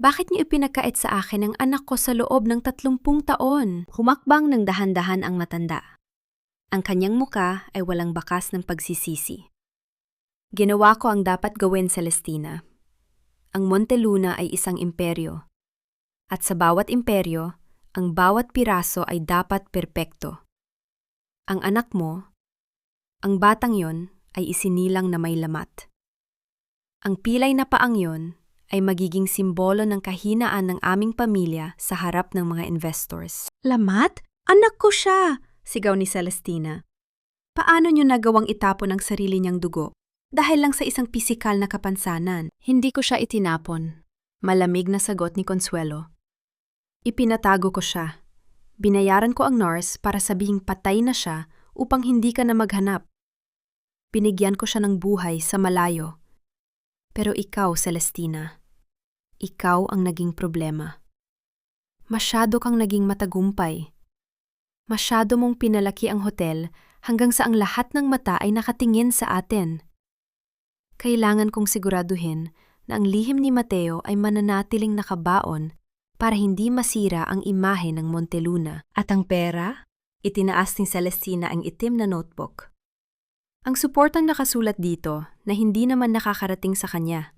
Bakit niya ipinagkait sa akin ang anak ko sa loob ng 30 taon? Humakbang ng dahan-dahan ang matanda. Ang kanyang muka ay walang bakas ng pagsisisi. Ginawa ko ang dapat gawin, Celestina. Ang Monteluna ay isang imperyo. At sa bawat imperyo, ang bawat piraso ay dapat perpekto. Ang anak mo, ang batang yon, ay isinilang na may lamat. Ang pilay na paang yon ay magiging simbolo ng kahinaan ng aming pamilya sa harap ng mga investors. Lamat? Anak ko siya! Sigaw ni Celestina. Paano niyo nagawang itapon ang sarili niyang dugo? Dahil lang sa isang pisikal na kapansanan. Hindi ko siya itinapon. Malamig na sagot ni Consuelo. Ipinatago ko siya. Binayaran ko ang nurse para sabihing patay na siya upang hindi ka na maghanap. Binigyan ko siya ng buhay sa malayo. Pero ikaw, Celestina, ikaw ang naging problema. Masyado kang naging matagumpay. Masyado mong pinalaki ang hotel hanggang sa ang lahat ng mata ay nakatingin sa atin. Kailangan kong siguraduhin na ang lihim ni Mateo ay mananatiling nakabaon para hindi masira ang imahe ng Monteluna. At ang pera? Itinaas ni Celestina ang itim na notebook. Ang suportang nakasulat dito na hindi naman nakakarating sa kanya.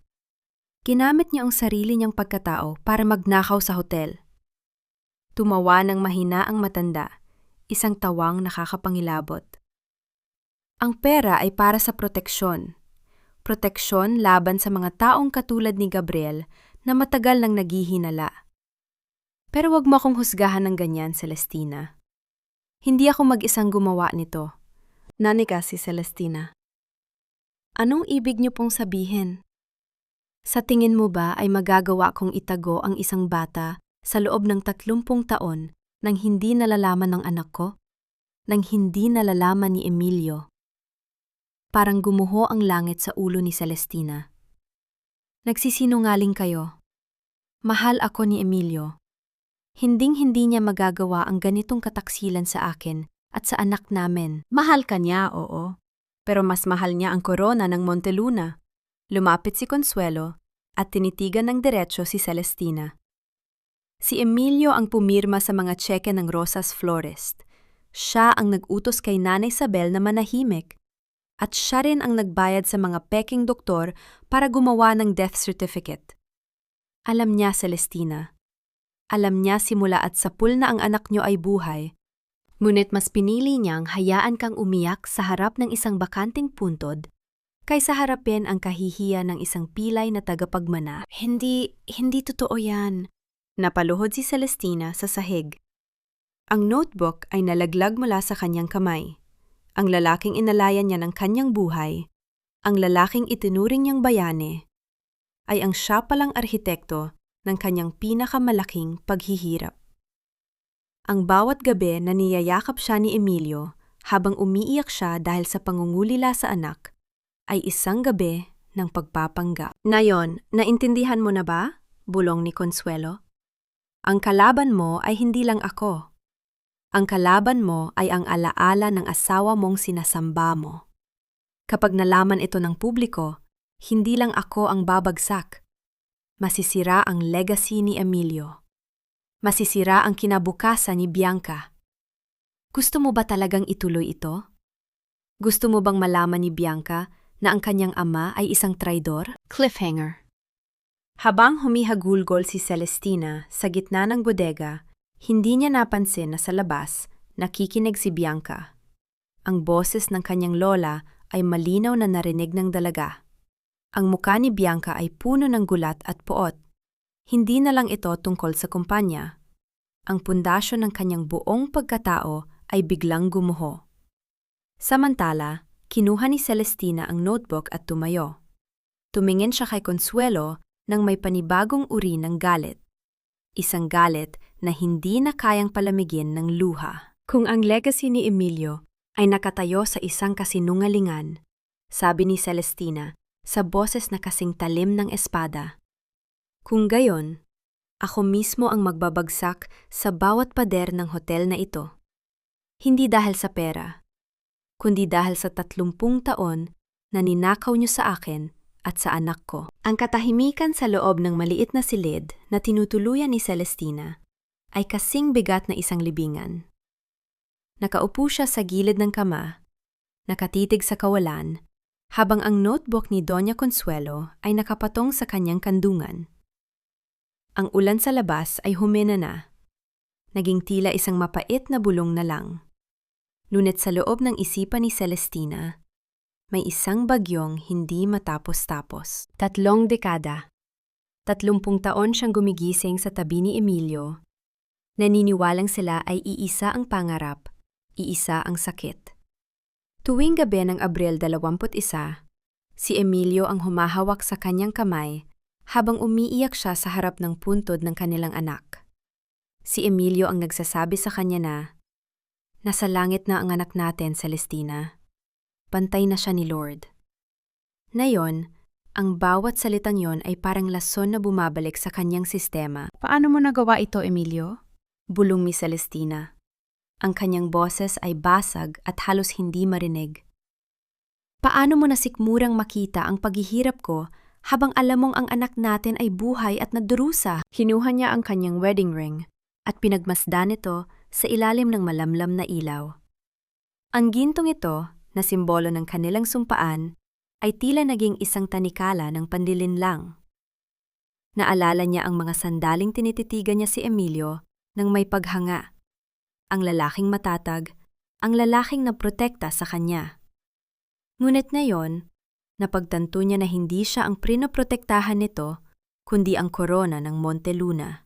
Ginamit niya ang sarili niyang pagkatao para magnakaw sa hotel. Tumawa ng mahina ang matanda isang tawang nakakapangilabot. Ang pera ay para sa proteksyon. Proteksyon laban sa mga taong katulad ni Gabriel na matagal nang naghihinala. Pero wag mo akong husgahan ng ganyan, Celestina. Hindi ako mag-isang gumawa nito. Nanika si Celestina. Anong ibig niyo pong sabihin? Sa tingin mo ba ay magagawa kong itago ang isang bata sa loob ng 30 taon nang hindi nalalaman ng anak ko? Nang hindi nalalaman ni Emilio? Parang gumuho ang langit sa ulo ni Celestina. Nagsisinungaling kayo. Mahal ako ni Emilio. Hinding-hindi niya magagawa ang ganitong kataksilan sa akin at sa anak namin. Mahal ka niya, oo. Pero mas mahal niya ang korona ng Monteluna. Lumapit si Consuelo at tinitigan ng diretsyo si Celestina. Si Emilio ang pumirma sa mga tseke ng Rosas Florist. Siya ang nag-utos kay Nanay Isabel na manahimik. At siya rin ang nagbayad sa mga peking doktor para gumawa ng death certificate. Alam niya, Celestina. Alam niya simula at sapul na ang anak niyo ay buhay. Ngunit mas pinili niyang hayaan kang umiyak sa harap ng isang bakanting puntod kaysa harapin ang kahihiyan ng isang pilay na tagapagmana. Hindi totoo yan. Napaluhod si Celestina sa sahig. Ang notebook ay nalaglag mula sa kanyang kamay. Ang lalaking inalayan niya ng kanyang buhay, ang lalaking itinuring niyang bayane, ay ang siya palang arhitekto ng kanyang pinakamalaking paghihirap. Ang bawat gabi na niyayakap siya ni Emilio habang umiiyak siya dahil sa pangungulila sa anak, ay isang gabi ng pagpapanggap. Ngayon, naintindihan mo na ba? Bulong ni Consuelo. Ang kalaban mo ay hindi lang ako. Ang kalaban mo ay ang alaala ng asawa mong sinasamba mo. Kapag nalaman ito ng publiko, hindi lang ako ang babagsak. Masisira ang legacy ni Emilio. Masisira ang kinabukasan ni Bianca. Gusto mo ba talagang ituloy ito? Gusto mo bang malaman ni Bianca na ang kanyang ama ay isang traidor? Cliffhanger. Habang humihagulgol si Celestina sa gitna ng bodega, hindi niya napansin na sa labas, nakikinig si Bianca. Ang boses ng kanyang lola ay malinaw na narinig ng dalaga. Ang mukha ni Bianca ay puno ng gulat at poot. Hindi na lang ito tungkol sa kumpanya. Ang pundasyon ng kanyang buong pagkatao ay biglang gumuho. Samantala, kinuha ni Celestina ang notebook at tumayo. Tumingin siya kay Consuelo nang may panibagong uri ng galit. Isang galit na hindi na kayang palamigin ng luha. Kung ang legacy ni Emilio ay nakatayo sa isang kasinungalingan, sabi ni Celestina sa boses na kasing talim ng espada. Kung gayon, ako mismo ang magbabagsak sa bawat pader ng hotel na ito. Hindi dahil sa pera, kundi dahil sa 30 taon na ninakaw niyo sa akin at sa anak ko. Ang katahimikan sa loob ng maliit na silid na tinutuluyan ni Celestina ay kasing bigat na isang libingan. Nakaupo siya sa gilid ng kama, nakatitig sa kawalan, habang ang notebook ni Doña Consuelo ay nakapatong sa kanyang kandungan. Ang ulan sa labas ay humina na. Naging tila isang mapait na bulong na lang. Ngunit sa loob ng isipan ni Celestina, may isang bagyong hindi matapos-tapos. 3 dekada. 30 taon siyang gumigising sa tabi ni Emilio. Naniniwalang sila ay iisa ang pangarap, iisa ang sakit. Tuwing gabi ng Abril 21, si Emilio ang humahawak sa kanyang kamay habang umiiyak siya sa harap ng puntod ng kanilang anak. Si Emilio ang nagsasabi sa kanya na, "Nasa langit na ang anak natin, Celestina. Pantay na siya ni Lord." Ngayon, ang bawat salitang yon ay parang lason na bumabalik sa kanyang sistema. "Paano mo nagawa ito, Emilio?" Bulong ni Celestina. Ang kanyang boses ay basag at halos hindi marinig. "Paano mo nasikmurang makita ang paghihirap ko habang alam mong ang anak natin ay buhay at nagdurusa?" Kinuha niya ang kanyang wedding ring at pinagmasdan ito sa ilalim ng malamlam na ilaw. Ang gintong ito, na simbolo ng kanilang sumpaan, ay tila naging isang tanikala ng panlilinlang. Naalala niya ang mga sandaling tinititigan niya si Emilio nang may paghanga. ang lalaking matatag, ang lalaking naprotekta sa kanya. Ngunit ngayon, napagtanto niya na hindi siya ang prinoprotektahan nito, kundi ang korona ng Monte Luna.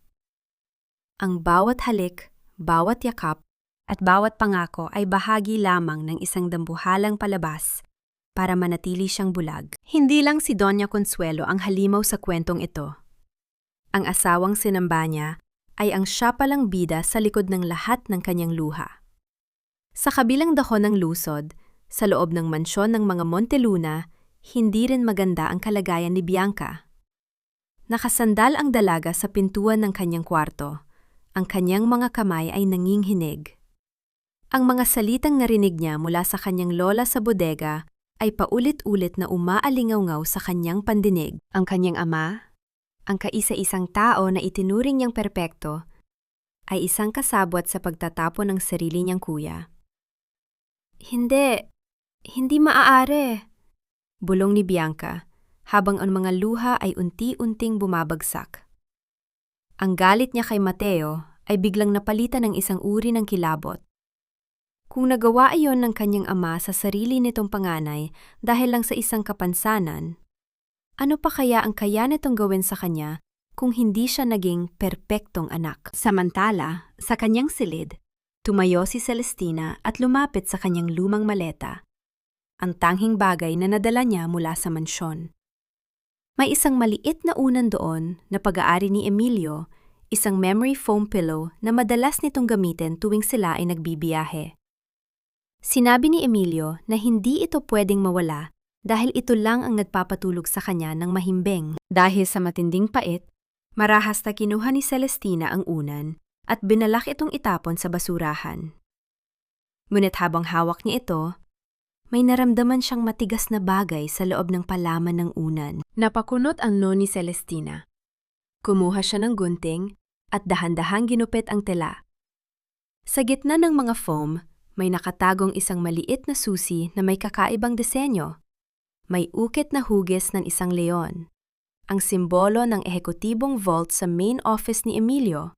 Ang bawat halik, bawat yakap, at bawat pangako ay bahagi lamang ng isang dambuhalang palabas para manatili siyang bulag. Hindi lang si Doña Consuelo ang halimaw sa kwentong ito. Ang asawang sinamba niya ay ang siya palang bida sa likod ng lahat ng kanyang luha. Sa kabilang dahon ng lusod, sa loob ng mansyon ng mga Monteluna, hindi rin maganda ang kalagayan ni Bianca. Nakasandal ang dalaga sa pintuan ng kanyang kwarto. Ang kanyang mga kamay ay nanginghinig. Ang mga salitang narinig niya mula sa kanyang lola sa bodega ay paulit-ulit na umaalingaw-ngaw sa kanyang pandinig. Ang kanyang ama, ang kaisa-isang tao na itinuring niyang perpekto, ay isang kasabwat sa pagtatapon ng sarili niyang kuya. Hindi maaari, bulong ni Bianca, habang ang mga luha ay unti-unting bumabagsak. Ang galit niya kay Mateo ay biglang napalitan ng isang uri ng kilabot. Kung nagawa iyon ng kanyang ama sa sarili nitong panganay dahil lang sa isang kapansanan, ano pa kaya ang kaya nitong gawin sa kanya kung hindi siya naging perpektong anak? Samantala, sa kanyang silid, tumayo si Celestina at lumapit sa kanyang lumang maleta, ang tanghing bagay na nadala niya mula sa mansyon. May isang maliit na unan doon na pag-aari ni Emilio, isang memory foam pillow na madalas nitong gamitin tuwing sila ay nagbibiyahe. Sinabi ni Emilio na hindi ito pwedeng mawala dahil ito lang ang nagpapatulog sa kanya ng mahimbing. Dahil sa matinding pait, marahas na kinuha ni Celestina ang unan at binalak itong itapon sa basurahan. Ngunit habang hawak niya ito, may naramdaman siyang matigas na bagay sa loob ng palaman ng unan. Napakunot ang noo ni Celestina. Kumuha siya ng gunting at dahan-dahang ginupit ang tela. Sa gitna ng mga foam, may nakatagong isang maliit na susi na may kakaibang disenyo. May ukit na hugis ng isang leon, ang simbolo ng ehekutibong vault sa main office ni Emilio,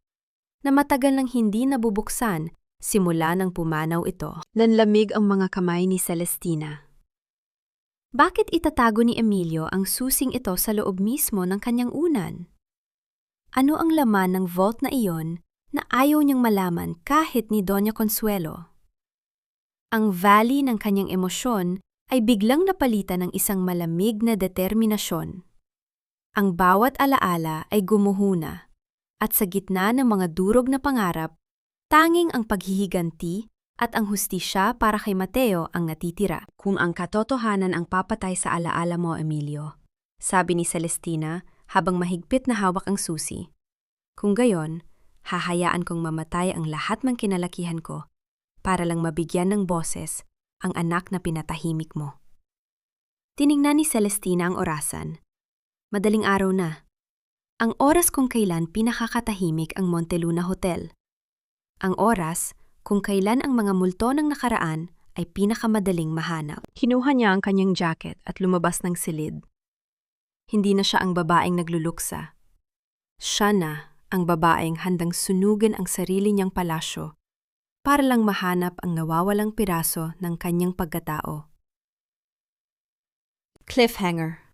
na matagal nang hindi nabubuksan simula nang pumanaw ito. Nanlamig ang mga kamay ni Celestina. Bakit itatago ni Emilio ang susing ito sa loob mismo ng kanyang unan? Ano ang laman ng vault na iyon na ayaw niyang malaman kahit ni Doña Consuelo? Ang valley ng kanyang emosyon ay biglang napalitan ng isang malamig na determinasyon. Ang bawat alaala ay gumuhuna, at sa gitna ng mga durog na pangarap, tanging ang paghihiganti at ang hustisya para kay Mateo ang natitira. Kung ang katotohanan ang papatay sa alaala mo, Emilio, sabi ni Celestina habang mahigpit na hawak ang susi. Kung gayon, hahayaan kong mamatay ang lahat ng kinalakihan ko para lang mabigyan ng boses ang anak na pinatahimik mo. Tiningnan ni Celestina ang orasan. Madaling araw na. Ang oras kung kailan pinakakatahimik ang Monteluna Hotel. Ang oras kung kailan ang mga multo ng nakaraan ay pinakamadaling mahanap. Kinuha niya ang kanyang jacket at lumabas ng silid. Hindi na siya ang babaeng nagluluksa. Siya na ang babaeng handang sunugin ang sarili niyang palasyo para lang mahanap ang nawawalang piraso ng kanyang pagkatao. Cliffhanger.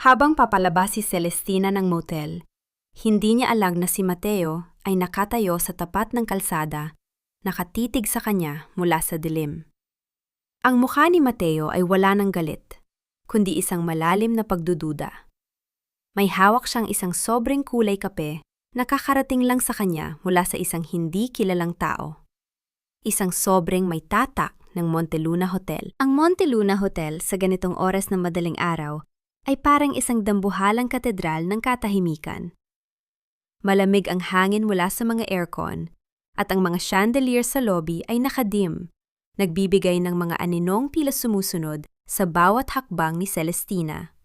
Habang papalabas si Celestina ng motel, hindi niya alam na si Mateo ay nakatayo sa tapat ng kalsada, nakatitig sa kanya mula sa dilim. Ang mukha ni Mateo ay wala ng galit, kundi isang malalim na pagdududa. May hawak siyang isang sobrang kulay kape na kakarating lang sa kanya mula sa isang hindi kilalang tao. Isang sobrang may tatak ng Monteluna Hotel. Ang Monteluna Hotel sa ganitong oras ng madaling araw ay parang isang dambuhalang katedral ng katahimikan. Malamig ang hangin mula sa mga aircon at ang mga chandelier sa lobby ay nakadim, nagbibigay ng mga aninong tila sumusunod sa bawat hakbang ni Celestina.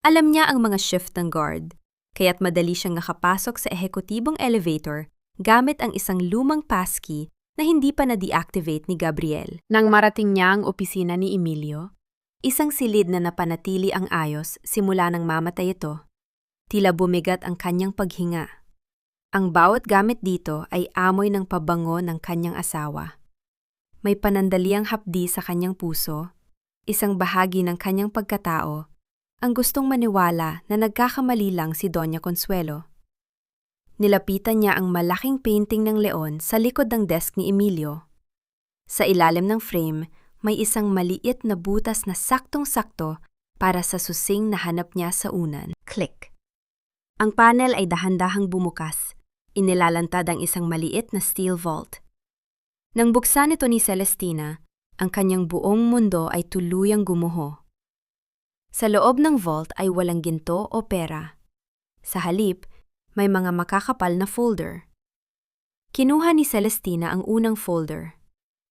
Alam niya ang mga shift ng guard, kaya't madali siyang nakapasok sa ehekutibong elevator gamit ang isang lumang passkey na hindi pa na-deactivate ni Gabriel. Nang marating niya ang opisina ni Emilio, isang silid na napanatili ang ayos simula nang mamatay ito. Tila bumigat ang kanyang paghinga. Ang bawat gamit dito ay amoy ng pabango ng kanyang asawa. May panandaliang hapdi sa kanyang puso, isang bahagi ng kanyang pagkatao, ang gustong maniwala na nagkakamali lang si Doña Consuelo. Nilapitan niya ang malaking painting ng leon sa likod ng desk ni Emilio. Sa ilalim ng frame, may isang maliit na butas na saktong-sakto para sa susing na hanap niya sa unan. Click. Ang panel ay dahan-dahang bumukas. Inilalantad ang isang maliit na steel vault. Nang buksan ito ni Celestina, ang kanyang buong mundo ay tuluyang gumuho. Sa loob ng vault ay walang ginto o pera. Sa halip, may mga makakapal na folder. Kinuha ni Celestina ang unang folder.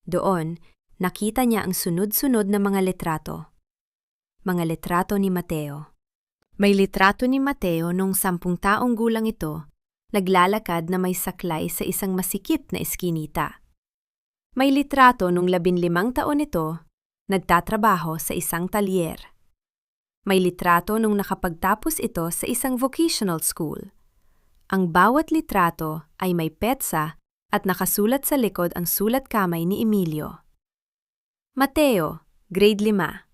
Doon, nakita niya ang sunod-sunod na mga litrato. Mga litrato ni Mateo. May litrato ni Mateo nung 10 taong gulang ito, naglalakad na may saklay sa isang masikip na eskinita. May litrato nung 15 taon ito, nagtatrabaho sa isang talyer. May litrato nung nakapagtapos ito sa isang vocational school. Ang bawat litrato ay may petsa at nakasulat sa likod ang sulat kamay ni Emilio. Mateo, grade 5.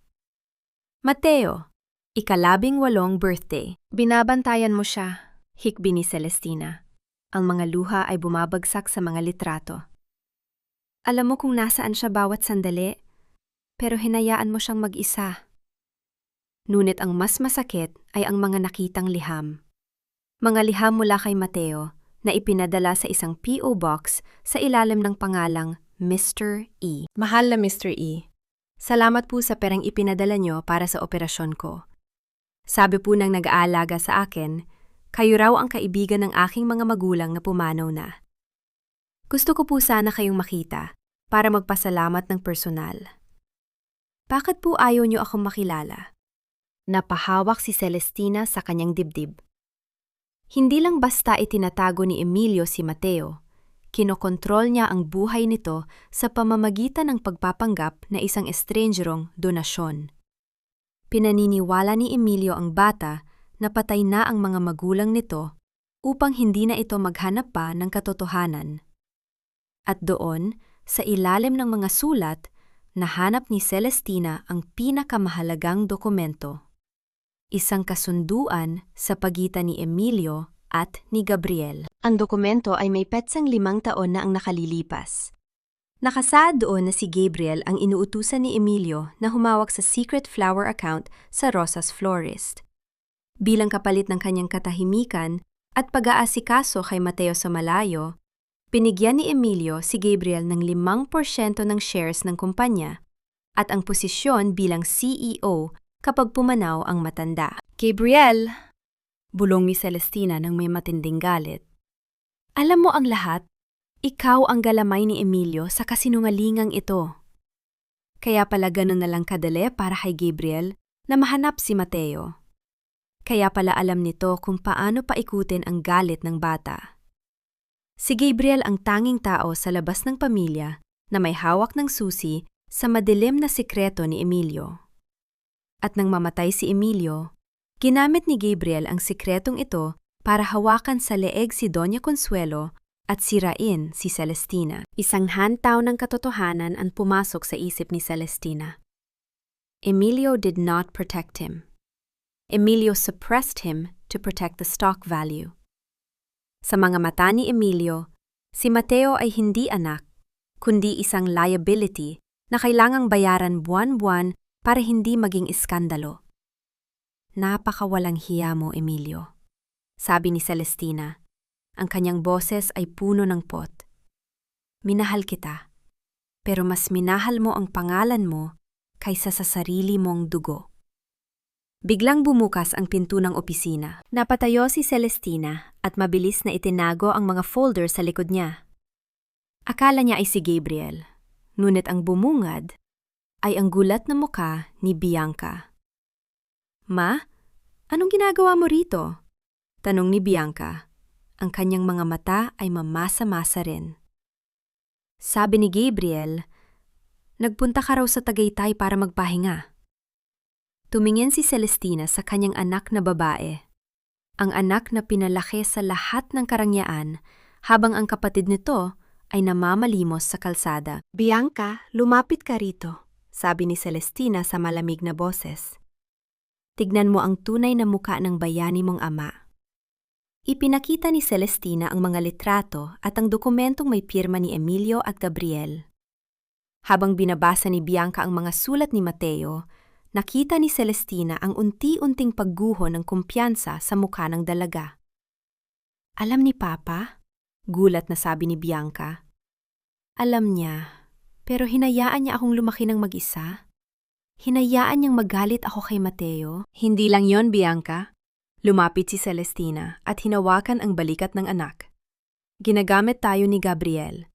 Mateo, ika-18 birthday. Binabantayan mo siya, hikbi ni Celestina. Ang mga luha ay bumabagsak sa mga litrato. Alam mo kung nasaan siya bawat sandali, pero hinayaan mo siyang mag-isa. Ngunit ang mas masakit ay ang mga nakitang liham. Mga liham mula kay Mateo na ipinadala sa isang P.O. box sa ilalim ng pangalang Mr. E. Mahal na Mr. E. Salamat po sa perang ipinadala nyo para sa operasyon ko. Sabi po ng nag-aalaga sa akin, kayo raw ang kaibigan ng aking mga magulang na pumanaw na. Gusto ko po sana kayong makita para magpasalamat ng personal. Bakit po ayaw niyo akong makilala? Napahawak si Celestina sa kanyang dibdib. Hindi lang basta itinatago ni Emilio si Mateo, kinokontrol niya ang buhay nito sa pamamagitan ng pagpapanggap na isang estrangerong donasyon. Pinaniniwala ni Emilio ang bata na patay na ang mga magulang nito upang hindi na ito maghanap pa ng katotohanan. At doon, sa ilalim ng mga sulat, nahanap ni Celestina ang pinakamahalagang dokumento. Isang kasunduan sa pagitan ni Emilio at ni Gabriel. Ang dokumento ay may petsang 5 taon na ang nakalilipas. Nakasaad doon na si Gabriel ang inuutusan ni Emilio na humawak sa secret flower account sa Rosas Florist. Bilang kapalit ng kanyang katahimikan at pag-aasikaso kay Mateo sa malayo, pinigyan ni Emilio si Gabriel ng 5% ng shares ng kumpanya at ang posisyon bilang CEO kapag pumanaw ang matanda. Gabriel! Bulong ni Celestina nang may matinding galit. Alam mo ang lahat, ikaw ang galamay ni Emilio sa kasinungalingang ito. Kaya pala ganun na lang kadali para kay Gabriel na mahanap si Mateo. Kaya pala alam nito kung paano paikutin ang galit ng bata. Si Gabriel ang tanging tao sa labas ng pamilya na may hawak ng susi sa madilim na sikreto ni Emilio. At nang mamatay si Emilio, ginamit ni Gabriel ang sikretong ito para hawakan sa leeg si Doña Consuelo at sirain si Celestina. Isang hantaw ng katotohanan ang pumasok sa isip ni Celestina. Emilio did not protect him. Emilio suppressed him to protect the stock value. Sa mga mata ni Emilio, si Mateo ay hindi anak, kundi isang liability na kailangang bayaran buwan-buwan para hindi maging iskandalo. Napakawalang hiya mo, Emilio. Sabi ni Celestina, ang kanyang boses ay puno ng pot. Minahal kita, pero mas minahal mo ang pangalan mo kaysa sa sarili mong dugo. Biglang bumukas ang pinto ng opisina. Napatayo si Celestina at mabilis na itinago ang mga folder sa likod niya. Akala niya ay si Gabriel, ngunit ang bumungad ay ang gulat na muka ni Bianca. Ma, anong ginagawa mo rito? Tanong ni Bianca. Ang kanyang mga mata ay mamasa-masa rin. Sabi ni Gabriel, nagpunta ka raw sa Tagaytay para magpahinga. Tumingin si Celestina sa kanyang anak na babae. ang anak na pinalaki sa lahat ng karangyaan habang ang kapatid nito ay namamalimos sa kalsada. "Bianca, lumapit ka rito," sabi ni Celestina sa malamig na boses. "Tignan mo ang tunay na muka ng bayani mong ama." Ipinakita ni Celestina ang mga litrato at ang dokumentong may pirma ni Emilio at Gabriel. Habang binabasa ni Bianca ang mga sulat ni Mateo, nakita ni Celestina ang unti-unting pagguho ng kumpiyansa sa mukha ng dalaga. "Alam ni Papa?" Gulat na sabi ni Bianca. "Alam niya, pero hinayaan niya akong lumaki ng mag-isa. Hinayaan niyang magalit ako kay Mateo." "Hindi lang yon, Bianca." Lumapit si Celestina at hinawakan ang balikat ng anak. "Ginagamit tayo ni Gabriel.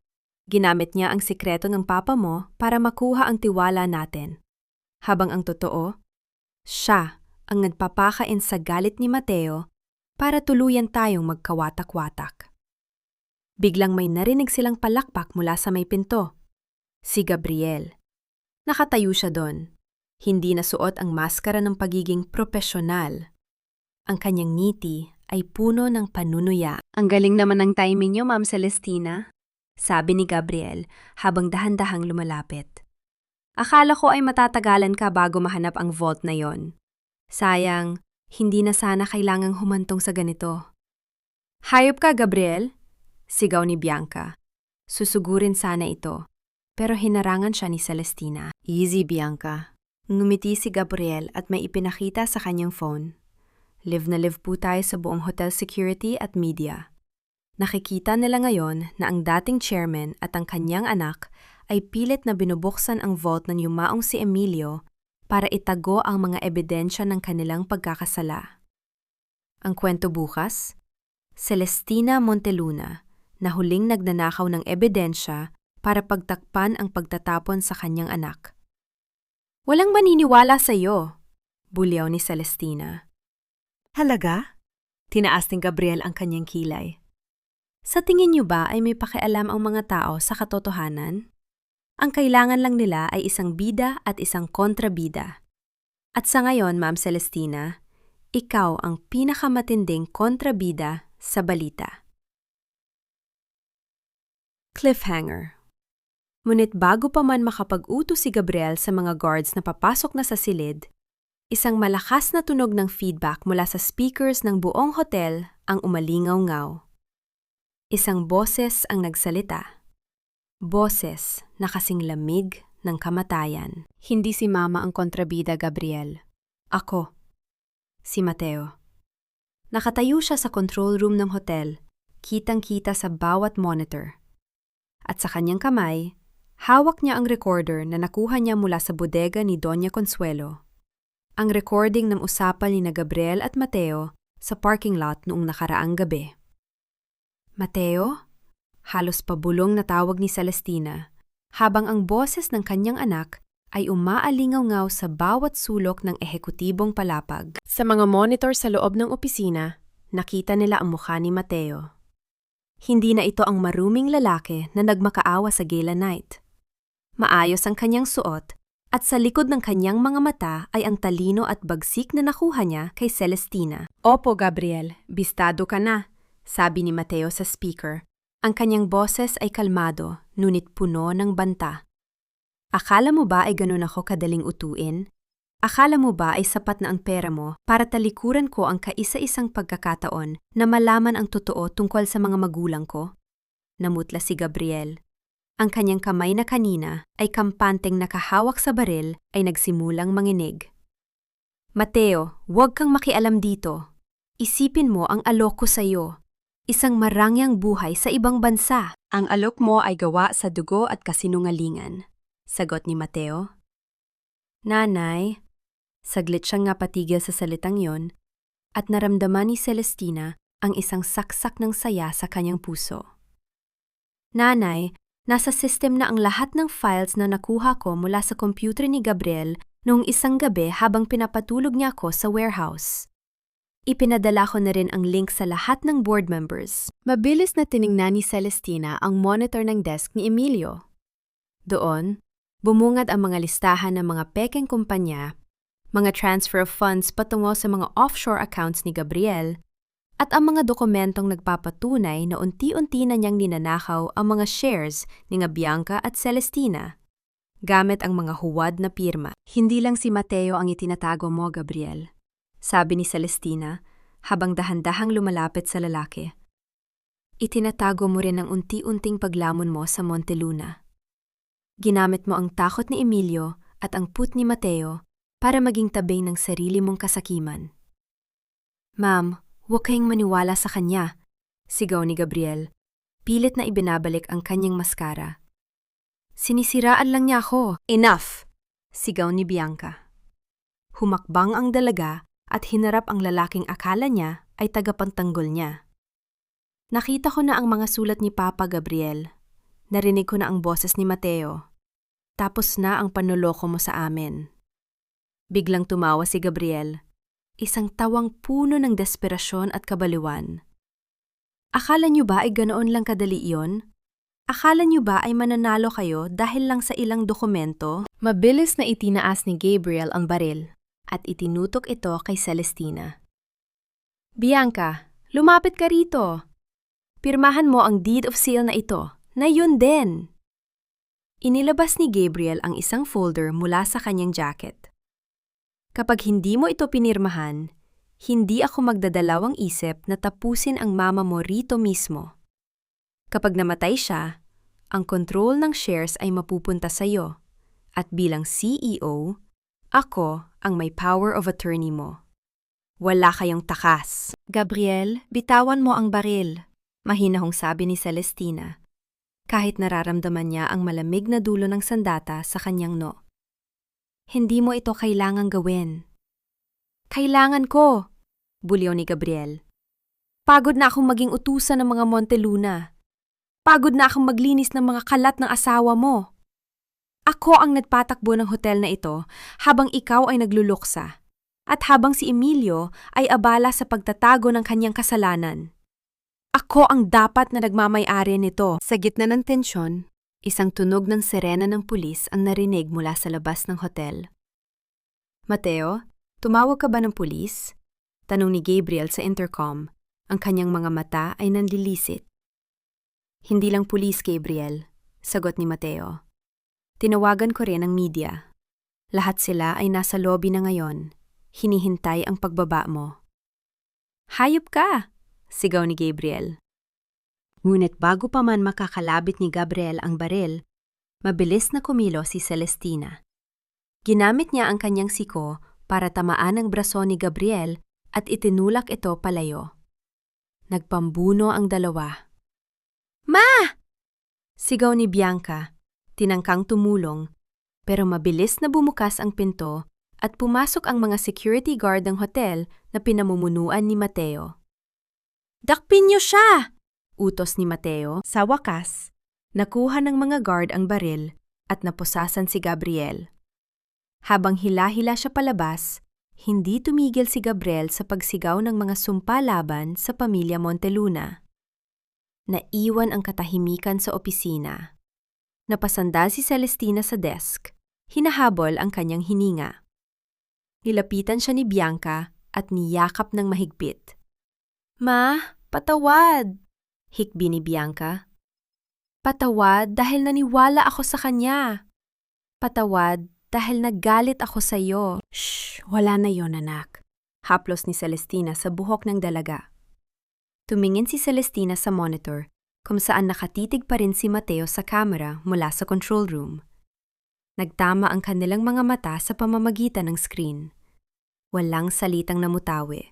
Ginamit niya ang sikreto ng papa mo para makuha ang tiwala natin. Habang ang totoo, siya ang nagpapakain sa galit ni Mateo para tuluyan tayong magkawatak-watak." Biglang may narinig silang palakpak mula sa may pinto. Si Gabriel. Nakatayo siya doon. Hindi nasuot ang maskara ng pagiging propesyonal. Ang kanyang ngiti ay puno ng panunuya. "Ang galing naman ng timing niyo, Ma'am Celestina," sabi ni Gabriel habang dahan-dahang lumalapit. "Akala ko ay matatagalan ka bago mahanap ang vault na yon. Sayang, hindi na sana kailangang humantong sa ganito." "Hayop ka, Gabriel!" sigaw ni Bianca. Susugurin sana ito, pero hinarangan siya ni Celestina. "Easy, Bianca." Ngumiti si Gabriel at may ipinakita sa kanyang phone. Live na live po tayo sa buong hotel security at media. Nakikita nila ngayon na ang dating chairman at ang kanyang anak ay pilit na binubuksan ang vault ng yumaong si Emilio para itago ang mga ebidensya ng kanilang pagkakasala. Ang kwento bukas, Celestina Monteluna na huling nagnanakaw ng ebidensya para pagtakpan ang pagtatapon sa kanyang anak. "Walang maniniwala sa iyo," bulyaw ni Celestina. "Halaga?" Tinaas ni Gabriel ang kanyang kilay. "Sa tingin niyo ba ay may pakialam ang mga tao sa katotohanan? Ang kailangan lang nila ay isang bida at isang kontrabida. At sa ngayon, Ma'am Celestina, ikaw ang pinakamatinding kontrabida sa balita." Cliffhanger. Ngunit bago pa man makapag-utos si Gabriel sa mga guards na papasok na sa silid, isang malakas na tunog ng feedback mula sa speakers ng buong hotel ang umalingaw-ngaw. Isang boses ang nagsalita. Boses na kasing lamig ng kamatayan. "Hindi si Mama ang kontrabida, Gabriel. Ako." Si Mateo. Nakatayo siya sa control room ng hotel, kitang-kita sa bawat monitor. At sa kanyang kamay, hawak niya ang recorder na nakuha niya mula sa bodega ni Doña Consuelo. Ang recording ng usapan ni na Gabriel at Mateo sa parking lot noong nakaraang gabi. "Mateo?" Halos pabulong na tawag ni Celestina, habang ang boses ng kanyang anak ay umaalingaw-ngaw sa bawat sulok ng ehekutibong palapag. Sa mga monitor sa loob ng opisina, nakita nila ang mukha ni Mateo. Hindi na ito ang maruming lalaki na nagmakaawa sa gala night. Maayos ang kanyang suot at sa likod ng kanyang mga mata ay ang talino at bagsik na nakuha niya kay Celestina. "Opo, Gabriel, bistado ka na," sabi ni Mateo sa speaker. Ang kanyang boses ay kalmado, ngunit puno ng banta. "Akala mo ba ay ganun ako kadaling utuin? Akala mo ba ay sapat na ang pera mo para talikuran ko ang kaisa-isang pagkakataon na malaman ang totoo tungkol sa mga magulang ko?" Namutla si Gabriel. Ang kanyang kamay na kanina ay kampanteng nakahawak sa baril ay nagsimulang manginig. "Mateo, huwag kang makialam dito. Isipin mo ang alok ko sa iyo. Isang marangyang buhay sa ibang bansa. Ang alok mo ay gawa sa dugo at kasinungalingan," sagot ni Mateo. "Nanay," saglit siyang napatigil sa salitang yon at naramdaman ni Celestina ang isang saksak ng saya sa kanyang puso. "Nanay, nasa system na ang lahat ng files na nakuha ko mula sa computer ni Gabriel noong isang gabi habang pinapatulog niya ako sa warehouse. Ipinadala ko na rin ang link sa lahat ng board members." Mabilis na tiningnan ni Celestina ang monitor ng desk ni Emilio. Doon, bumungad ang mga listahan ng mga pekeng kumpanya, mga transfer of funds patungo sa mga offshore accounts ni Gabriel, at ang mga dokumentong nagpapatunay na unti-unti na niyang ninanakaw ang mga shares ni nga Bianca at Celestina gamit ang mga huwad na pirma. Hindi lang si Mateo ang itinatago mo, Gabriel, sabi ni Celestina habang dahan-dahang lumalapit sa lalaki. Itinatago mo rin ang unti-unting paglamon mo sa Monteluna. Ginamit mo ang takot ni Emilio at ang put ni Mateo para maging tabing ng sarili mong kasakiman. Ma'am, huwag kayong maniwala sa kanya, sigaw ni Gabriel, pilit na ibinabalik ang kanyang maskara. Sinisiraan lang niya ako. Enough! Sigaw ni Bianca. Humakbang ang dalaga at hinarap ang lalaking akala niya ay tagapagtanggol niya. Nakita ko na ang mga sulat ni Papa Gabriel. Narinig ko na ang boses ni Mateo. Tapos na ang panloloko mo sa amin. Biglang tumawa si Gabriel. Isang tawang puno ng desperasyon at kabaliwan. Akala niyo ba ay ganoon lang kadali iyon? Akala niyo ba ay mananalo kayo dahil lang sa ilang dokumento? Mabilis na itinaas ni Gabriel ang baril at itinutok ito kay Celestina. Bianca, lumapit ka rito. Pirmahan mo ang deed of sale na ito, na yun din. Inilabas ni Gabriel ang isang folder mula sa kanyang jacket. Kapag hindi mo ito pinirmahan, hindi ako magdadalawang isip na tapusin ang mama mo rito mismo. Kapag namatay siya, ang control ng shares ay mapupunta sa iyo. At bilang CEO, ako ang may power of attorney mo. Wala kayong takas. Gabriel, bitawan mo ang baril, mahinahong sabi ni Celestina, kahit nararamdaman niya ang malamig na dulo ng sandata sa kanyang no. Hindi mo ito kailangang gawin. Kailangan ko, bulyaw ni Gabriel. Pagod na akong maging utusan ng mga Monteluna. Pagod na akong maglinis ng mga kalat ng asawa mo. Ako ang nagpatakbo ng hotel na ito habang ikaw ay nagluluksa at habang si Emilio ay abala sa pagtatago ng kanyang kasalanan. Ako ang dapat na nagmamay-ari nito. Sa gitna ng tensyon, isang tunog ng sirena ng pulis ang narinig mula sa labas ng hotel. Mateo, tumawag ka ba ng pulis? Tanong ni Gabriel sa intercom. Ang kanyang mga mata ay nanlilisit. Hindi lang pulis, Gabriel, sagot ni Mateo. Tinawagan ko rin ang media. Lahat sila ay nasa lobby na ngayon. Hinihintay ang pagbaba mo. Hayop ka, sigaw ni Gabriel. Ngunit bago pa man makakalabit ni Gabriel ang baril, mabilis na kumilo si Celestina. Ginamit niya ang kanyang siko para tamaan ang braso ni Gabriel at itinulak ito palayo. Nagpambuno ang dalawa. Ma! Sigaw ni Bianca, tinangkang tumulong, pero mabilis na bumukas ang pinto at pumasok ang mga security guard ng hotel na pinamumunuan ni Mateo. Dakpin niyo siya! Utos ni Mateo. Sa wakas, nakuha ng mga guard ang baril at napusasan si Gabriel. Habang hila-hila siya palabas, hindi tumigil si Gabriel sa pagsigaw ng mga sumpa laban sa pamilya Monteluna. Naiwan ang katahimikan sa opisina. Napasanda si Celestina sa desk. Hinahabol ang kanyang hininga. Nilapitan siya ni Bianca at niyakap ng mahigpit. Ma, patawad! Hikbi ni Bianca. Patawad dahil naniwala ako sa kanya. Patawad dahil naggalit ako sa iyo. Shh, wala na yon, anak. Haplos ni Celestina sa buhok ng dalaga. Tumingin si Celestina sa monitor kung saan nakatitig pa rin si Mateo sa camera mula sa control room. Nagtama ang kanilang mga mata sa pamamagitan ng screen. Walang salitang namutawi.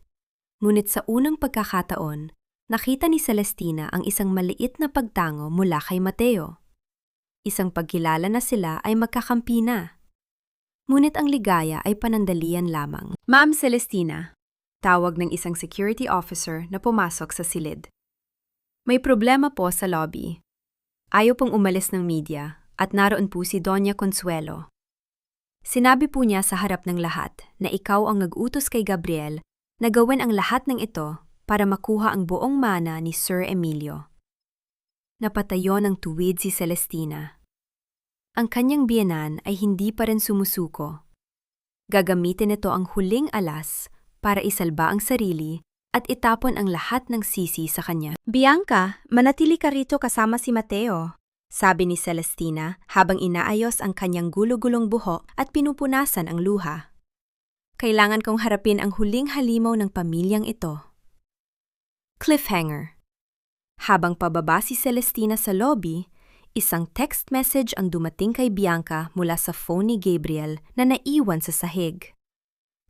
Ngunit sa unang pagkakataon, nakita ni Celestina ang isang maliit na pagtango mula kay Mateo. Isang pagkilala na sila ay magkakampi na. Ngunit ang ligaya ay panandalian lamang. Ma'am Celestina, tawag ng isang security officer na pumasok sa silid. May problema po sa lobby. Ayaw pong umalis ng media at naroon po si Doña Consuelo. Sinabi po niya sa harap ng lahat na ikaw ang nag-utos kay Gabriel na gawin ang lahat ng ito para makuha ang buong mana ni Sir Emilio. Napatayo ng tuwid si Celestina. Ang kanyang biyenan ay hindi pa rin sumusuko. Gagamitin nito ang huling alas para isalba ang sarili at itapon ang lahat ng sisi sa kanya. Bianca, manatili ka rito kasama si Mateo, sabi ni Celestina habang inaayos ang kanyang gulo-gulong buhok at pinupunasan ang luha. Kailangan kong harapin ang huling halimaw ng pamilyang ito. Cliffhanger. Habang pababa si Celestina sa lobby, isang text message ang dumating kay Bianca mula sa phone ni Gabriel na naiwan sa sahig.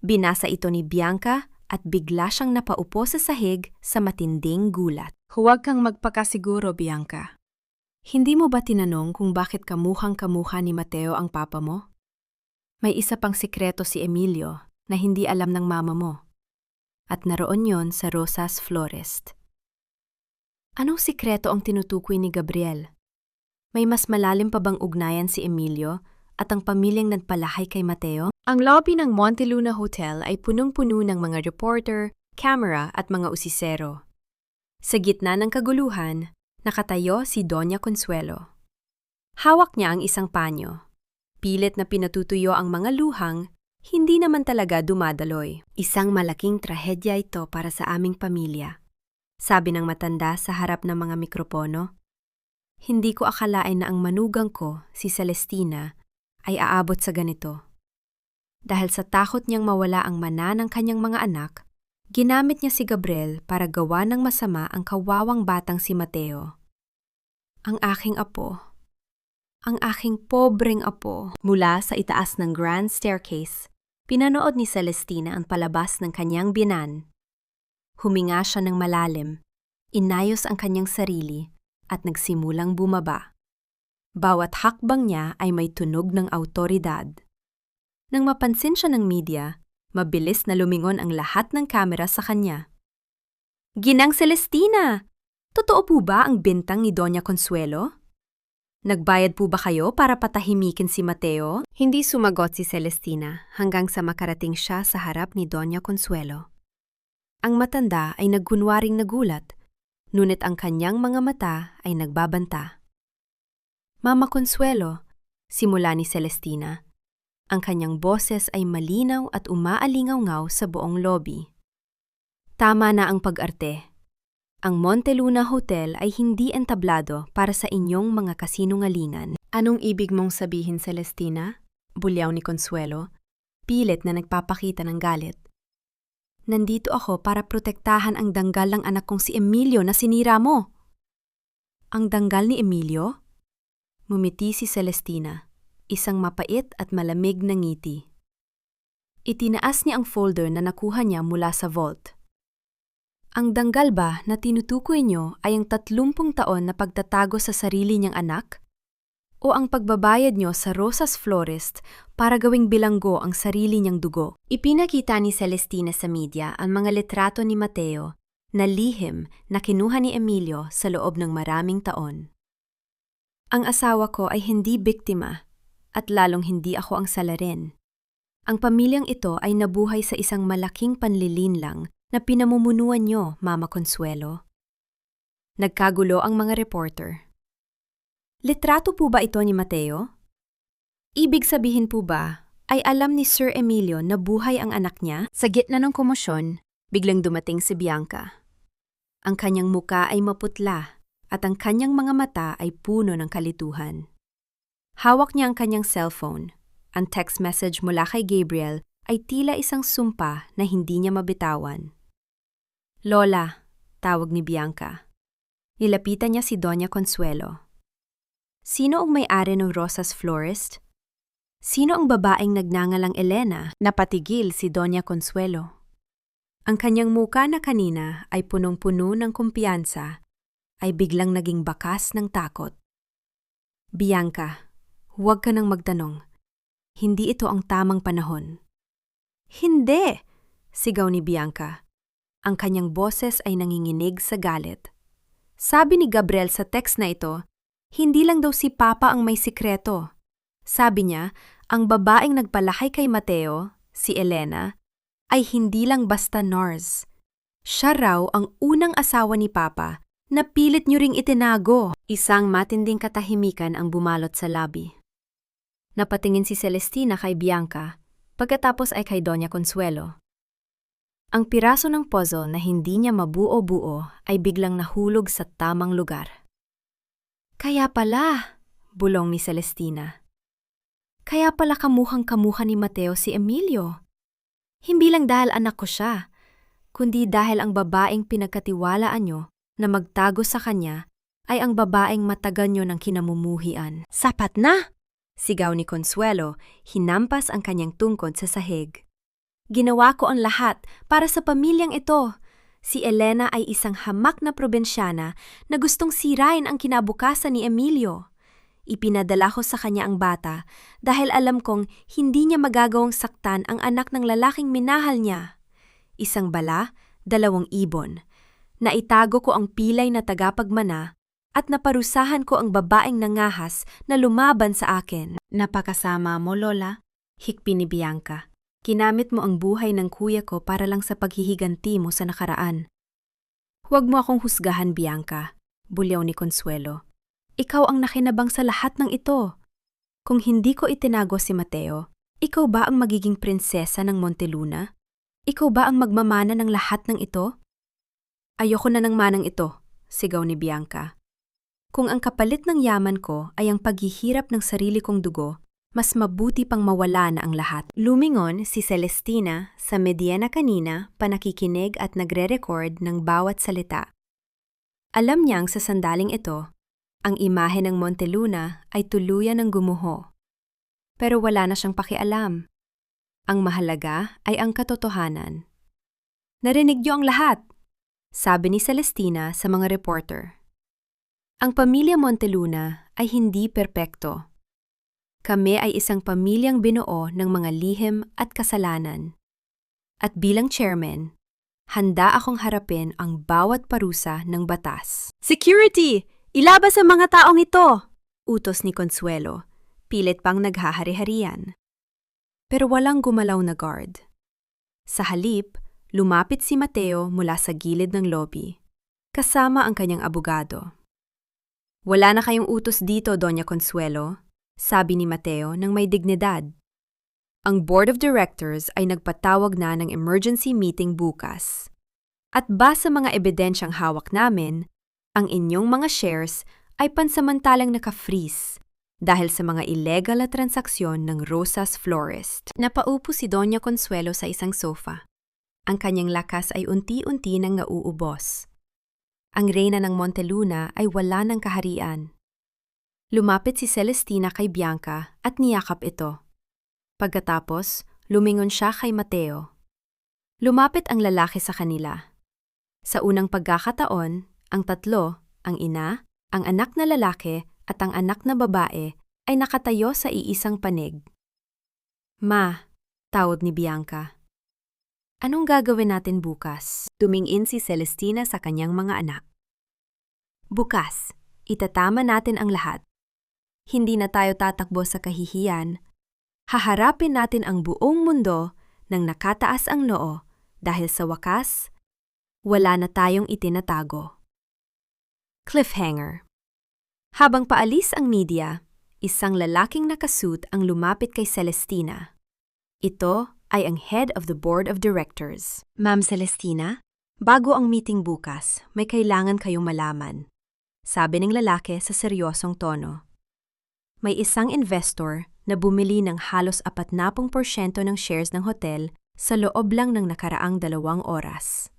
Binasa ito ni Bianca at bigla siyang napaupo sa sahig sa matinding gulat. Huwag kang magpakasiguro, Bianca. Hindi mo ba tinanong kung bakit kamuhang-kamuha ni Mateo ang papa mo? May isa pang sikreto si Emilio na hindi alam ng mama mo. At naroon yon sa Rosas Florist. Anong sikreto ang tinutukoy ni Gabriel? May mas malalim pa bang ugnayan si Emilio at ang pamilyang nagpalahay kay Mateo? Ang lobby ng Monteluna Hotel ay punong-puno ng mga reporter, camera at mga usisero. Sa gitna ng kaguluhan, nakatayo si Doña Consuelo. Hawak niya ang isang panyo. Pilit na pinatutuyo ang mga luhang, hindi naman talaga dumadaloy. Isang malaking trahedya ito para sa aming pamilya, sabi ng matanda sa harap ng mga mikropono. Hindi ko akalain na ang manugang ko, si Celestina, ay aabot sa ganito. Dahil sa takot niyang mawala ang mana ng kanyang mga anak, ginamit niya si Gabriel para gawa ng masama ang kawawang batang si Mateo. Ang aking apo. Ang aking pobreng apo. Mula sa itaas ng grand staircase, pinanood ni Celestina ang palabas ng kanyang binan. Huminga siya ng malalim, inayos ang kanyang sarili, at nagsimulang bumaba. Bawat hakbang niya ay may tunog ng awtoridad. Nang mapansin siya ng media, mabilis na lumingon ang lahat ng kamera sa kanya. Ginang Celestina! Totoo po ba ang bintang ni Doña Consuelo? Nagbayad po ba kayo para patahimikin si Mateo? Hindi sumagot si Celestina hanggang sa makarating siya sa harap ni Doña Consuelo. Ang matanda ay nagkunwaring nagulat, ngunit ang kanyang mga mata ay nagbabanta. Mama Consuelo, simula ni Celestina. Ang kanyang boses ay malinaw at umaalingaw-ngaw sa buong lobby. Tama na ang pag-arte. Ang Monteluna Hotel ay hindi entablado para sa inyong mga kasinungalingan. Anong ibig mong sabihin, Celestina? Bulyaw ni Consuelo, pilit na nagpapakita ng galit. Nandito ako para protektahan ang danggal ng anak kong si Emilio na sinira mo. Ang danggal ni Emilio? Mumiti si Celestina. Isang mapait at malamig na ngiti. Itinaas niya ang folder na nakuha niya mula sa vault. Ang danggal ba na tinutukoy niyo ay ang 30 taon na pagtatago sa sarili niyang anak? O ang pagbabayad niyo sa Rosas Florist para gawing bilanggo ang sarili niyang dugo? Ipinakita ni Celestina sa media ang mga litrato ni Mateo na lihim na kinuha ni Emilio sa loob ng maraming taon. Ang asawa ko ay hindi biktima. At lalong hindi ako ang salarin. Ang pamilyang ito ay nabuhay sa isang malaking panlilinlang na pinamumunuan niyo, Mama Consuelo. Nagkagulo ang mga reporter. Litrato po ba ito ni Mateo? Ibig sabihin po ba ay alam ni Sir Emilio na buhay ang anak niya? Sa gitna ng komosyon, biglang dumating si Bianca. Ang kanyang muka ay maputla at ang kanyang mga mata ay puno ng kalituhan. Hawak niya ang kanyang cellphone. Ang text message mula kay Gabriel ay tila isang sumpa na hindi niya mabitawan. Lola, tawag ni Bianca. Nilapitan niya si Doña Consuelo. Sino ang may-ari ng Rosas Florist? Sino ang babaeng nagngangalang Elena? Napatigil si Doña Consuelo. Ang kanyang muka na kanina ay punong-puno ng kumpiyansa ay biglang naging bakas ng takot. Bianca, huwag ka nang magtanong. Hindi ito ang tamang panahon. Hindi! Sigaw ni Bianca. Ang kanyang boses ay nanginginig sa galit. Sabi ni Gabriel sa text na ito, hindi lang daw si Papa ang may sikreto. Sabi niya, ang babaeng nagpalaki kay Mateo, si Elena, ay hindi lang basta nurse. Siya raw ang unang asawa ni Papa na pilit niyo ring itinago. Isang matinding katahimikan ang bumalot sa lobby. Napatingin si Celestina kay Bianca, pagkatapos ay kay Doña Consuelo. Ang piraso ng puzzle na hindi niya mabuo-buo ay biglang nahulog sa tamang lugar. Kaya pala, bulong ni Celestina. Kaya pala kamuhang-kamuha ni Mateo si Emilio. Hindi lang dahil anak ko siya, kundi dahil ang babaeng pinagkatiwalaan nyo na magtago sa kanya ay ang babaeng matagal nyo ng kinamumuhian. Sapat na! Sigaw ni Consuelo, hinampas ang kanyang tungkod sa sahig. Ginawa ko ang lahat para sa pamilyang ito. Si Elena ay isang hamak na probinsyana na gustong sirain ang kinabukasan ni Emilio. Ipinadala ko sa kanya ang bata dahil alam kong hindi niya magagawang saktan ang anak ng lalaking minahal niya. Isang bala, 2 ibon. Naitago ko ang pilay na tagapagmana at naparusahan ko ang babaeng nangahas na lumaban sa akin. Napakasama mo, Lola. Hikpi ni Bianca. Kinamit mo ang buhay ng kuya ko para lang sa paghihiganti mo sa nakaraan. Huwag mo akong husgahan, Bianca, bulyaw ni Consuelo. Ikaw ang nakinabang sa lahat ng ito. Kung hindi ko itinago si Mateo, ikaw ba ang magiging prinsesa ng Monteluna? Ikaw ba ang magmamana ng lahat ng ito? Ayoko na ng manang ito, sigaw ni Bianca. Kung ang kapalit ng yaman ko ay ang paghihirap ng sarili kong dugo, mas mabuti pang mawala na ang lahat. Lumingon si Celestina sa medyana kanina, panakikinig at nagre-record ng bawat salita. Alam niyang sa sandaling ito, ang imahe ng Monteluna ay tuluyan ng gumuho. Pero wala na siyang pakialam. Ang mahalaga ay ang katotohanan. Narinig niyo ang lahat, sabi ni Celestina sa mga reporter. Ang pamilya Monteluna ay hindi perpekto. Kami ay isang pamilyang binuo ng mga lihim at kasalanan. At bilang chairman, handa akong harapin ang bawat parusa ng batas. Security! Ilabas ang mga taong ito! Utos ni Consuelo, pilit pang naghahari-harian. Pero walang gumalaw na guard. Sa halip, lumapit si Mateo mula sa gilid ng lobby, kasama ang kanyang abogado. Wala na kayong utos dito, Doña Consuelo, sabi ni Mateo ng may dignidad. Ang Board of Directors ay nagpatawag na ng emergency meeting bukas. At base sa mga ebidensyang hawak namin, ang inyong mga shares ay pansamantalang naka-freeze dahil sa mga illegal na transaksyon ng Rosas Florist. Napaupo si Doña Consuelo sa isang sofa. Ang kanyang lakas ay unti-unti nang nauubos. Ang reyna ng Monteluna ay wala ng kaharian. Lumapit si Celestina kay Bianca at niyakap ito. Pagkatapos, lumingon siya kay Mateo. Lumapit ang lalaki sa kanila. Sa unang pagkakataon, ang tatlo, ang ina, ang anak na lalaki at ang anak na babae ay nakatayo sa iisang panig. Ma, tawag ni Bianca. Anong gagawin natin bukas? Tumingin si Celestina sa kanyang mga anak. Bukas, itatama natin ang lahat. Hindi na tayo tatakbo sa kahihiyan. Haharapin natin ang buong mundo nang nakataas ang noo dahil sa wakas, wala na tayong itinatago. Cliffhanger. Habang paalis ang media, isang lalaking nakasuit ang lumapit kay Celestina. Ito ay ang head of the board of directors. Ma'am Celestina, bago ang meeting bukas, may kailangan kayong malaman. Sabi ng lalaki sa seryosong tono. May isang investor na bumili ng halos 40% ng shares ng hotel sa loob lang ng nakaraang 2 oras.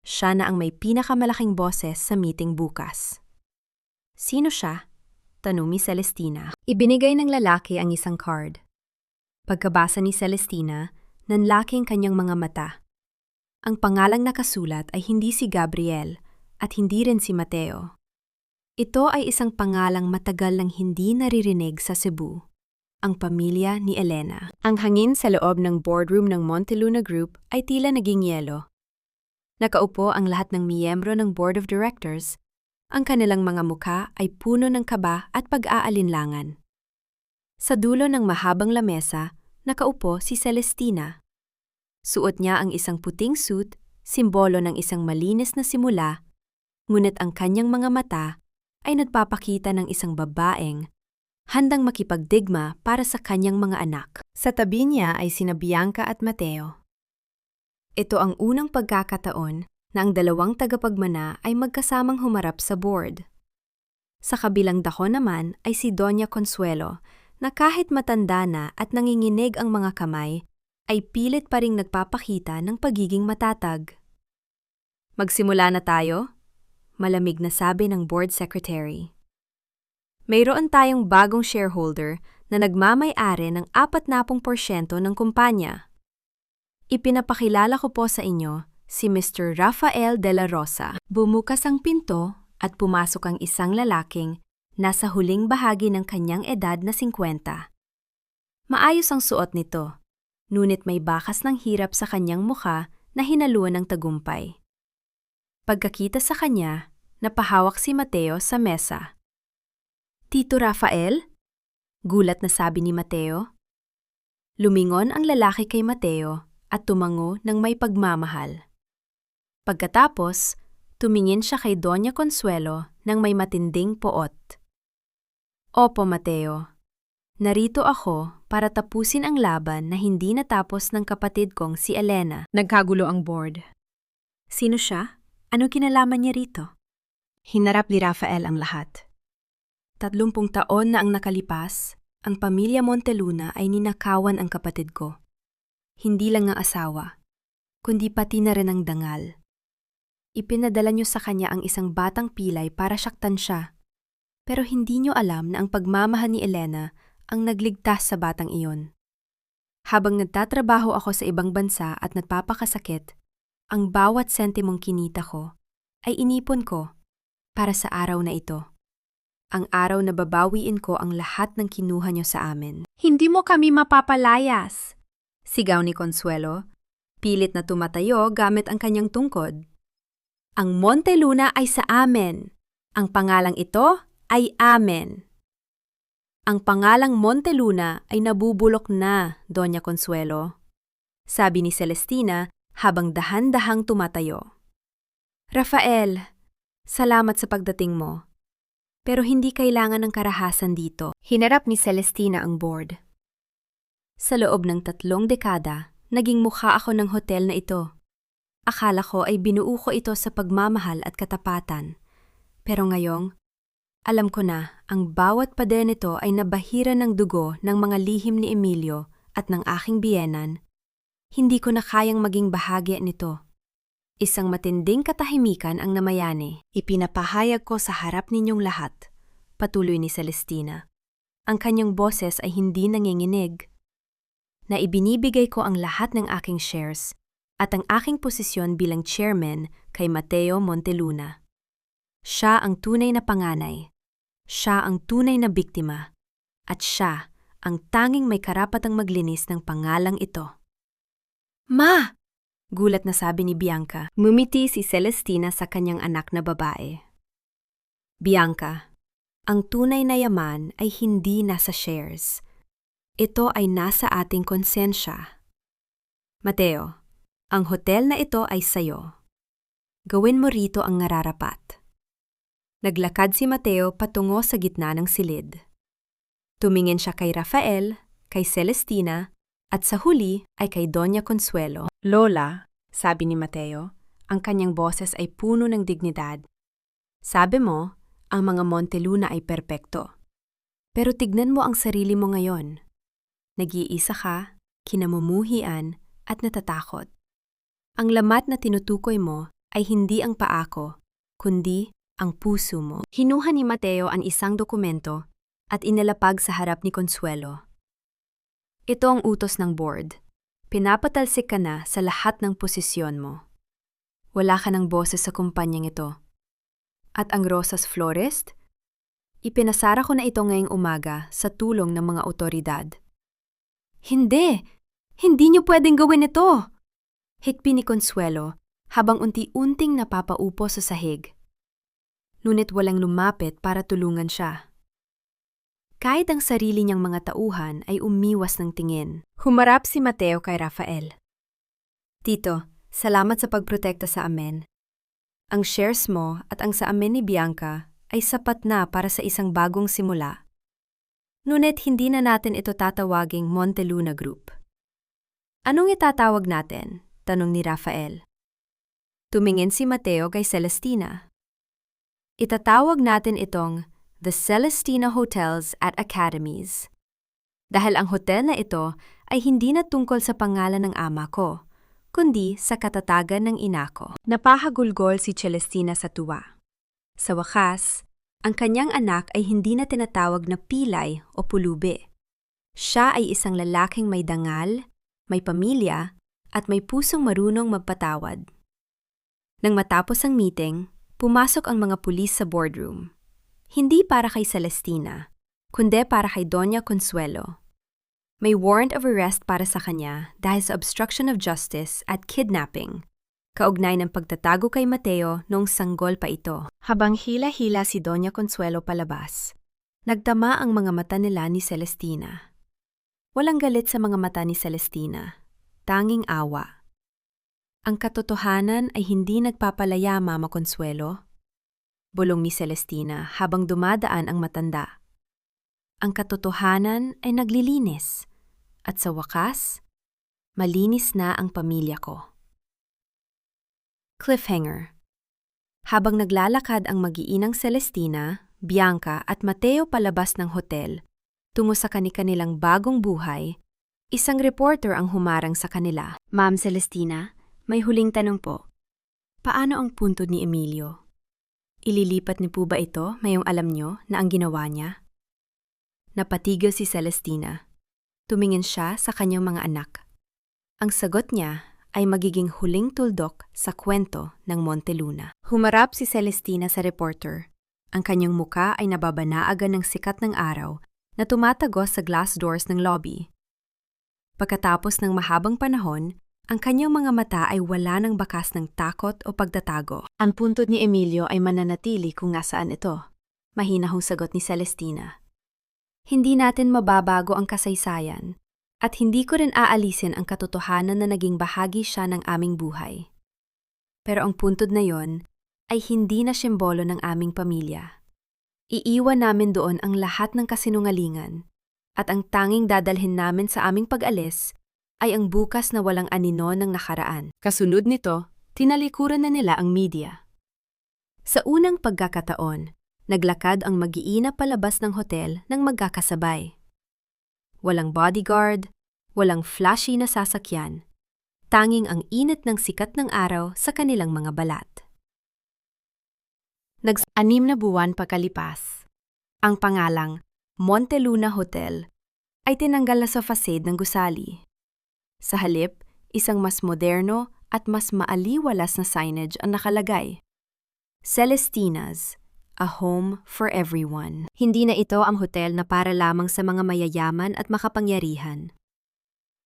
Siya na ang may pinakamalaking boses sa meeting bukas. Sino siya? Tanong ni Celestina. Ibinigay ng lalaki ang isang card. Pagkabasa ni Celestina, nanlaki ang kanyang mga mata. Ang pangalang nakasulat ay hindi si Gabriel at hindi rin si Mateo. Ito ay isang pangalang matagal nang hindi naririnig sa Cebu. Ang pamilya ni Elena. Ang hangin sa loob ng boardroom ng Monteluna Group ay tila naging yelo. Nakaupo ang lahat ng miyembro ng Board of Directors. Ang kanilang mga mukha ay puno ng kaba at pag-aalinlangan. Sa dulo ng mahabang lamesa, nakaupo si Celestina. Suot niya ang isang puting suit, simbolo ng isang malinis na simula, ngunit ang kanyang mga mata ay nagpapakita ng isang babaeng handang makipagdigma para sa kanyang mga anak. Sa tabi niya ay sina Bianca at Mateo. Ito ang unang pagkakataon na ang dalawang tagapagmana ay magkasamang humarap sa board. Sa kabilang dako naman ay si Doña Consuelo na kahit matanda na at nanginginig ang mga kamay, ay pilit pa ring nagpapakita ng pagiging matatag. Magsimula na tayo? Malamig na sabi ng board secretary. Mayroon tayong bagong shareholder na nagmamay-ari ng 40% ng kumpanya. Ipinapakilala ko po sa inyo si Mr. Rafael de la Rosa. Bumukas ang pinto at pumasok ang isang lalaking nasa huling bahagi ng kanyang edad na 50. Maayos ang suot nito, ngunit may bakas ng hirap sa kanyang mukha na hinaluan ng tagumpay. Pagkakita sa kanya, napahawak si Mateo sa mesa. "Tito Rafael?" Gulat na sabi ni Mateo. Lumingon ang lalaki kay Mateo at tumango ng may pagmamahal. Pagkatapos, tumingin siya kay Doña Consuelo ng may matinding poot. "Opo, Mateo. Narito ako para tapusin ang laban na hindi natapos ng kapatid kong si Elena." Nagkagulo ang board. Sino siya? Ano kinalaman niya rito? Hinarap ni Rafael ang lahat. 30 taon na ang nakalipas, ang pamilya Monteluna ay ninakawan ang kapatid ko. Hindi lang ang asawa, kundi pati na rin ang dangal. Ipinadala niyo sa kanya ang isang batang pilay para saktan siya. Pero hindi niyo alam na ang pagmamahal ni Elena ang nagligtas sa batang iyon. Habang nagtatrabaho ako sa ibang bansa at nagpapakasakit, ang bawat sentimong kinita ko ay inipon ko para sa araw na ito. Ang araw na babawiin ko ang lahat ng kinuha niyo sa amin. Hindi mo kami mapapalayas, Sigaw ni Consuelo, pilit na tumatayo gamit ang kanyang tungkod. Ang Monteluna ay sa amin. Ang pangalang ito ay amin. Ang pangalang Monteluna ay nabubulok na, Doña Consuelo, sabi ni Celestina habang dahan-dahang tumatayo. Rafael, salamat sa pagdating mo. Pero hindi kailangan ng karahasan dito. Hinarap ni Celestina ang board. Sa loob ng 3 dekada, naging mukha ako ng hotel na ito. Akala ko ay binuo ko ito sa pagmamahal at katapatan. Pero ngayong, alam ko na ang bawat pader nito ay nabahira ng dugo ng mga lihim ni Emilio at ng aking biyenan. Hindi ko na kayang maging bahagi nito. Isang matinding katahimikan ang namayani. Ipinapahayag ko sa harap ninyong lahat, patuloy ni Celestina. Ang kanyang boses ay hindi nanginginig. Na ibinibigay ko ang lahat ng aking shares at ang aking posisyon bilang chairman kay Mateo Monteluna. Siya ang tunay na panganay. Siya ang tunay na biktima. At siya ang tanging may karapatang maglinis ng pangalang ito. Ma! Gulat na sabi ni Bianca. Ngumiti si Celestina sa kanyang anak na babae. Bianca, ang tunay na yaman ay hindi nasa shares. Ito ay nasa ating konsensya. Mateo, ang hotel na ito ay sayo. Gawin mo rito ang nararapat. Naglakad si Mateo patungo sa gitna ng silid. Tumingin siya kay Rafael, kay Celestina, at sa huli ay kay Doña Consuelo. Lola, sabi ni Mateo, ang kanyang boses ay puno ng dignidad. Sabi mo, ang mga Monteluna ay perpekto. Pero tignan mo ang sarili mo ngayon. Nag-iisa ka, kinamumuhian, at natatakot. Ang lamat na tinutukoy mo ay hindi ang paa ko, kundi ang puso mo. Hinuha ni Mateo ang isang dokumento at inilapag sa harap ni Consuelo. Ito ang utos ng board. Pinapatalsik ka na sa lahat ng posisyon mo. Wala ka ng boses sa kumpanyang ito. At ang Rosas Florist? Ipinasara ko na ito ngayong umaga sa tulong ng mga otoridad. Hindi! Hindi niyo pwedeng gawin ito! Hikpi ni Consuelo habang unti-unting napapaupo sa sahig. Ngunit walang lumapit para tulungan siya. Kahit ang sarili niyang mga tauhan ay umiwas ng tingin. Humarap si Mateo kay Rafael. Tito, salamat sa pagprotekta sa amin. Ang shares mo at ang sa amin ni Bianca ay sapat na para sa isang bagong simula. Ngunit hindi na natin ito tatawaging Monteluna Group. Anong itatawag natin? Tanong ni Rafael. Tumingin si Mateo kay Celestina. Itatawag natin itong The Celestina Hotels at Academies. Dahil ang hotel na ito ay hindi na tungkol sa pangalan ng ama ko, kundi sa katatagan ng ina ko. Napahagulgol si Celestina sa tuwa. Sa wakas, ang kanyang anak ay hindi na tinatawag na pilay o pulubi. Siya ay isang lalaking may dangal, may pamilya, at may pusong marunong magpatawad. Nang matapos ang meeting, pumasok ang mga pulis sa boardroom. Hindi para kay Celestina, kundi para kay Doña Consuelo. May warrant of arrest para sa kanya dahil sa obstruction of justice at kidnapping, kaugnay ng pagtatago kay Mateo noong sanggol pa ito. Habang hila-hila si Doña Consuelo palabas, nagtama ang mga mata nila ni Celestina. Walang galit sa mga mata ni Celestina, tanging awa. Ang katotohanan ay hindi nagpapalaya, Mama Consuelo. Bulong ni Celestina habang dumadaan ang matanda. Ang katotohanan ay naglilinis, at sa wakas, malinis na ang pamilya ko. Cliffhanger. Habang naglalakad ang mag-iinang Celestina, Bianca at Mateo palabas ng hotel, tungo sa kani-kanilang bagong buhay, isang reporter ang humarang sa kanila. Ma'am Celestina, may huling tanong po. Paano ang puntod ni Emilio? Ililipat niyo po ba ito ngayong alam niyo na ang ginawa niya? Napatigil si Celestina. Tumingin siya sa kanyang mga anak. Ang sagot niya ay magiging huling tuldok sa kwento ng Monteluna. Humarap si Celestina sa reporter. Ang kanyang muka ay nababanaagan ng sikat ng araw na tumatagos sa glass doors ng lobby. Pagkatapos ng mahabang panahon, ang kanyang mga mata ay wala ng bakas ng takot o pagtatago. Ang puntod ni Emilio ay mananatili kung nasaan ito. Mahinahong sagot ni Celestina. Hindi natin mababago ang kasaysayan at hindi ko rin aalisin ang katotohanan na naging bahagi siya ng aming buhay. Pero ang puntod na yon ay hindi na simbolo ng aming pamilya. Iiwan namin doon ang lahat ng kasinungalingan at ang tanging dadalhin namin sa aming pag-alis ay ang bukas na walang anino ng nakaraan. Kasunod nito, tinalikuran na nila ang media. Sa unang pagkakataon, naglakad ang mag-iina palabas ng hotel ng magkakasabay. Walang bodyguard, walang flashy na sasakyan, tanging ang init ng sikat ng araw sa kanilang mga balat. Nag-6 na buwan pagkalipas. Ang pangalang Monteluna Hotel ay tinanggal na sa facade ng gusali. Sa halip, isang mas moderno at mas maaliwalas na signage ang nakalagay. Celestina's, a home for everyone. Hindi na ito ang hotel na para lamang sa mga mayayaman at makapangyarihan.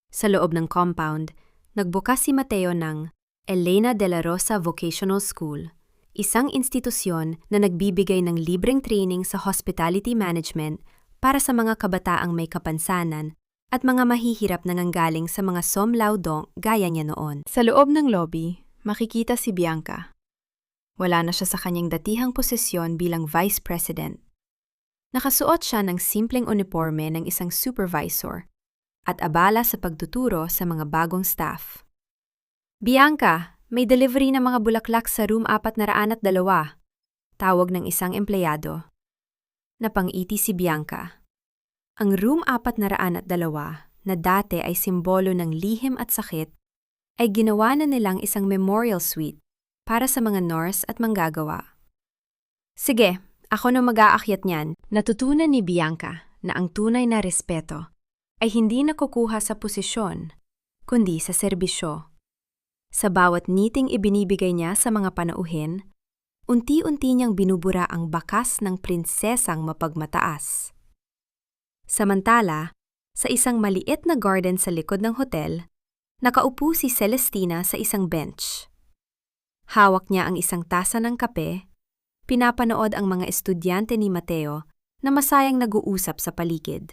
Sa loob ng compound, nagbukas si Mateo ng Elena de la Rosa Vocational School, isang institusyon na nagbibigay ng libreng training sa hospitality management para sa mga kabataang may kapansanan at mga mahihirap na nanggaling sa mga somlaudong gaya niya noon. Sa loob ng lobby, makikita si Bianca. Wala na siya sa kanyang datihang posisyon bilang vice president. Nakasuot siya ng simpleng uniforme ng isang supervisor at abala sa pagtuturo sa mga bagong staff. Bianca, may delivery ng mga bulaklak sa room 402. Tawag ng isang empleyado. Napangiti si Bianca. Ang room 402 na dati ay simbolo ng lihim at sakit ay ginawa na nilang isang memorial suite para sa mga nurse at manggagawa. Sige, ako na mag-aakyat niyan. Natutunan ni Bianca na ang tunay na respeto ay hindi nakukuha sa posisyon, kundi sa serbisyo. Sa bawat niting ibinibigay niya sa mga panauhin, unti-unti niyang binubura ang bakas ng prinsesang mapagmataas. Samantala, sa isang maliit na garden sa likod ng hotel, nakaupo si Celestina sa isang bench. Hawak niya ang isang tasa ng kape, pinapanood ang mga estudyante ni Mateo na masayang nag-uusap sa paligid.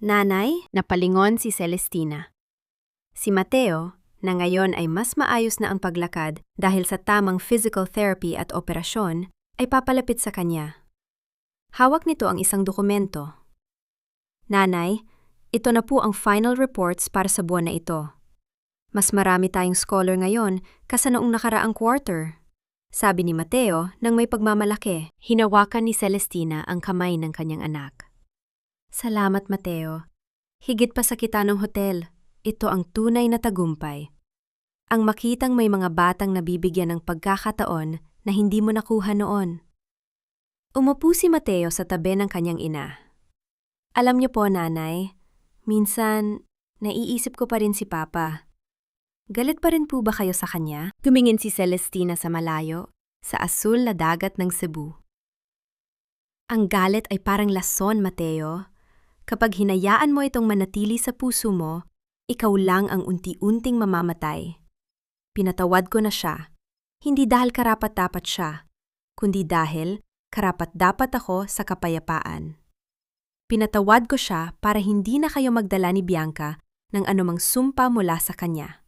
Nanay, napalingon si Celestina. Si Mateo, na ngayon ay mas maayos na ang paglakad dahil sa tamang physical therapy at operasyon, ay papalapit sa kanya. Hawak nito ang isang dokumento. Nanay, ito na po ang final reports para sa buwan na ito. Mas marami tayong scholar ngayon kasa noong nakaraang quarter. Sabi ni Mateo nang may pagmamalaki. Hinawakan ni Celestina ang kamay ng kanyang anak. Salamat, Mateo. Higit pa sa kita ng hotel, ito ang tunay na tagumpay. Ang makitang may mga batang nabibigyan ng pagkakataon na hindi mo nakuha noon. Umupo si Mateo sa tabi ng kanyang ina. Alam niyo po, nanay, minsan naiisip ko pa rin si Papa. Galit pa rin po ba kayo sa kanya? Tumingin si Celestina sa malayo, sa asul na dagat ng Cebu. Ang galit ay parang lason, Mateo. Kapag hinayaan mo itong manatili sa puso mo, ikaw lang ang unti-unting mamamatay. Pinatawad ko na siya, hindi dahil karapat-dapat siya, kundi dahil karapat-dapat ako sa kapayapaan. Pinatawad ko siya para hindi na kayo magdala ni Bianca ng anumang sumpa mula sa kanya.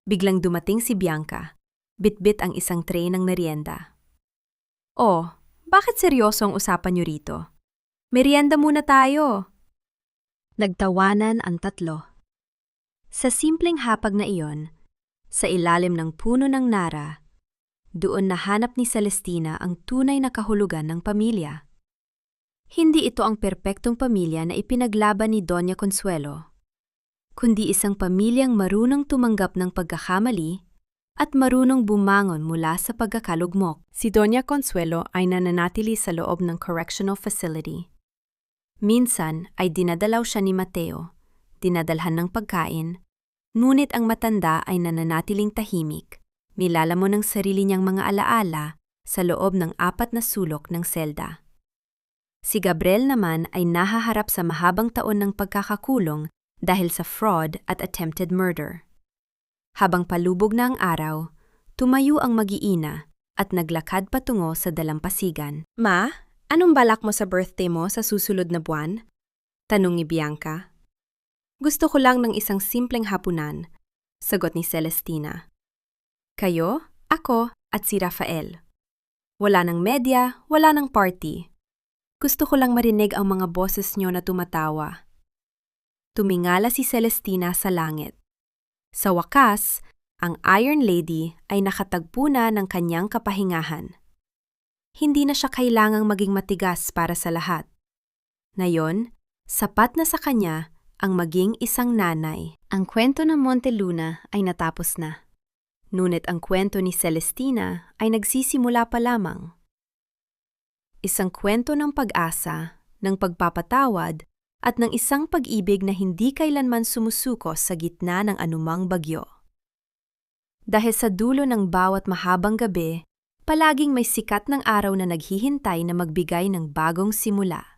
Biglang dumating si Bianca, bitbit ang isang tray ng merienda. Oh, bakit seryoso ang usapan niyo rito? Merienda muna tayo! Nagtawanan ang tatlo. Sa simpleng hapag na iyon, sa ilalim ng puno ng nara, doon nahanap ni Celestina ang tunay na kahulugan ng pamilya. Hindi ito ang perpektong pamilya na ipinaglaban ni Doña Consuelo, kundi isang pamilyang marunong tumanggap ng pagkakamali at marunong bumangon mula sa pagkakalugmok. Si Doña Consuelo ay nananatili sa loob ng correctional facility. Minsan ay dinadalaw siya ni Mateo, dinadalhan ng pagkain, ngunit ang matanda ay nananatiling tahimik, nilalamon ng sarili niyang mga alaala sa loob ng 4 na sulok ng selda. Si Gabriel naman ay nahaharap sa mahabang taon ng pagkakakulong dahil sa fraud at attempted murder. Habang palubog na ang araw, tumayo ang mag-iina at naglakad patungo sa dalampasigan. Ma, anong balak mo sa birthday mo sa susunod na buwan? Tanong ni Bianca. Gusto ko lang ng isang simpleng hapunan, sagot ni Celestina. Kayo, ako, at si Rafael. Wala ng media, wala ng party. Gusto ko lang marinig ang mga boses niyo na tumatawa. Tumingala si Celestina sa langit. Sa wakas, ang Iron Lady ay nakatagpo na ng kanyang kapahingahan. Hindi na siya kailangang maging matigas para sa lahat. Ngayon, sapat na sa kanya ang maging isang nanay. Ang kwento ng Monteluna ay natapos na. Ngunit ang kwento ni Celestina ay nagsisimula pa lamang. Isang kwento ng pag-asa, ng pagpapatawad, at ng isang pag-ibig na hindi kailanman sumusuko sa gitna ng anumang bagyo. Dahil sa dulo ng bawat mahabang gabi, palaging may sikat ng araw na naghihintay na magbigay ng bagong simula.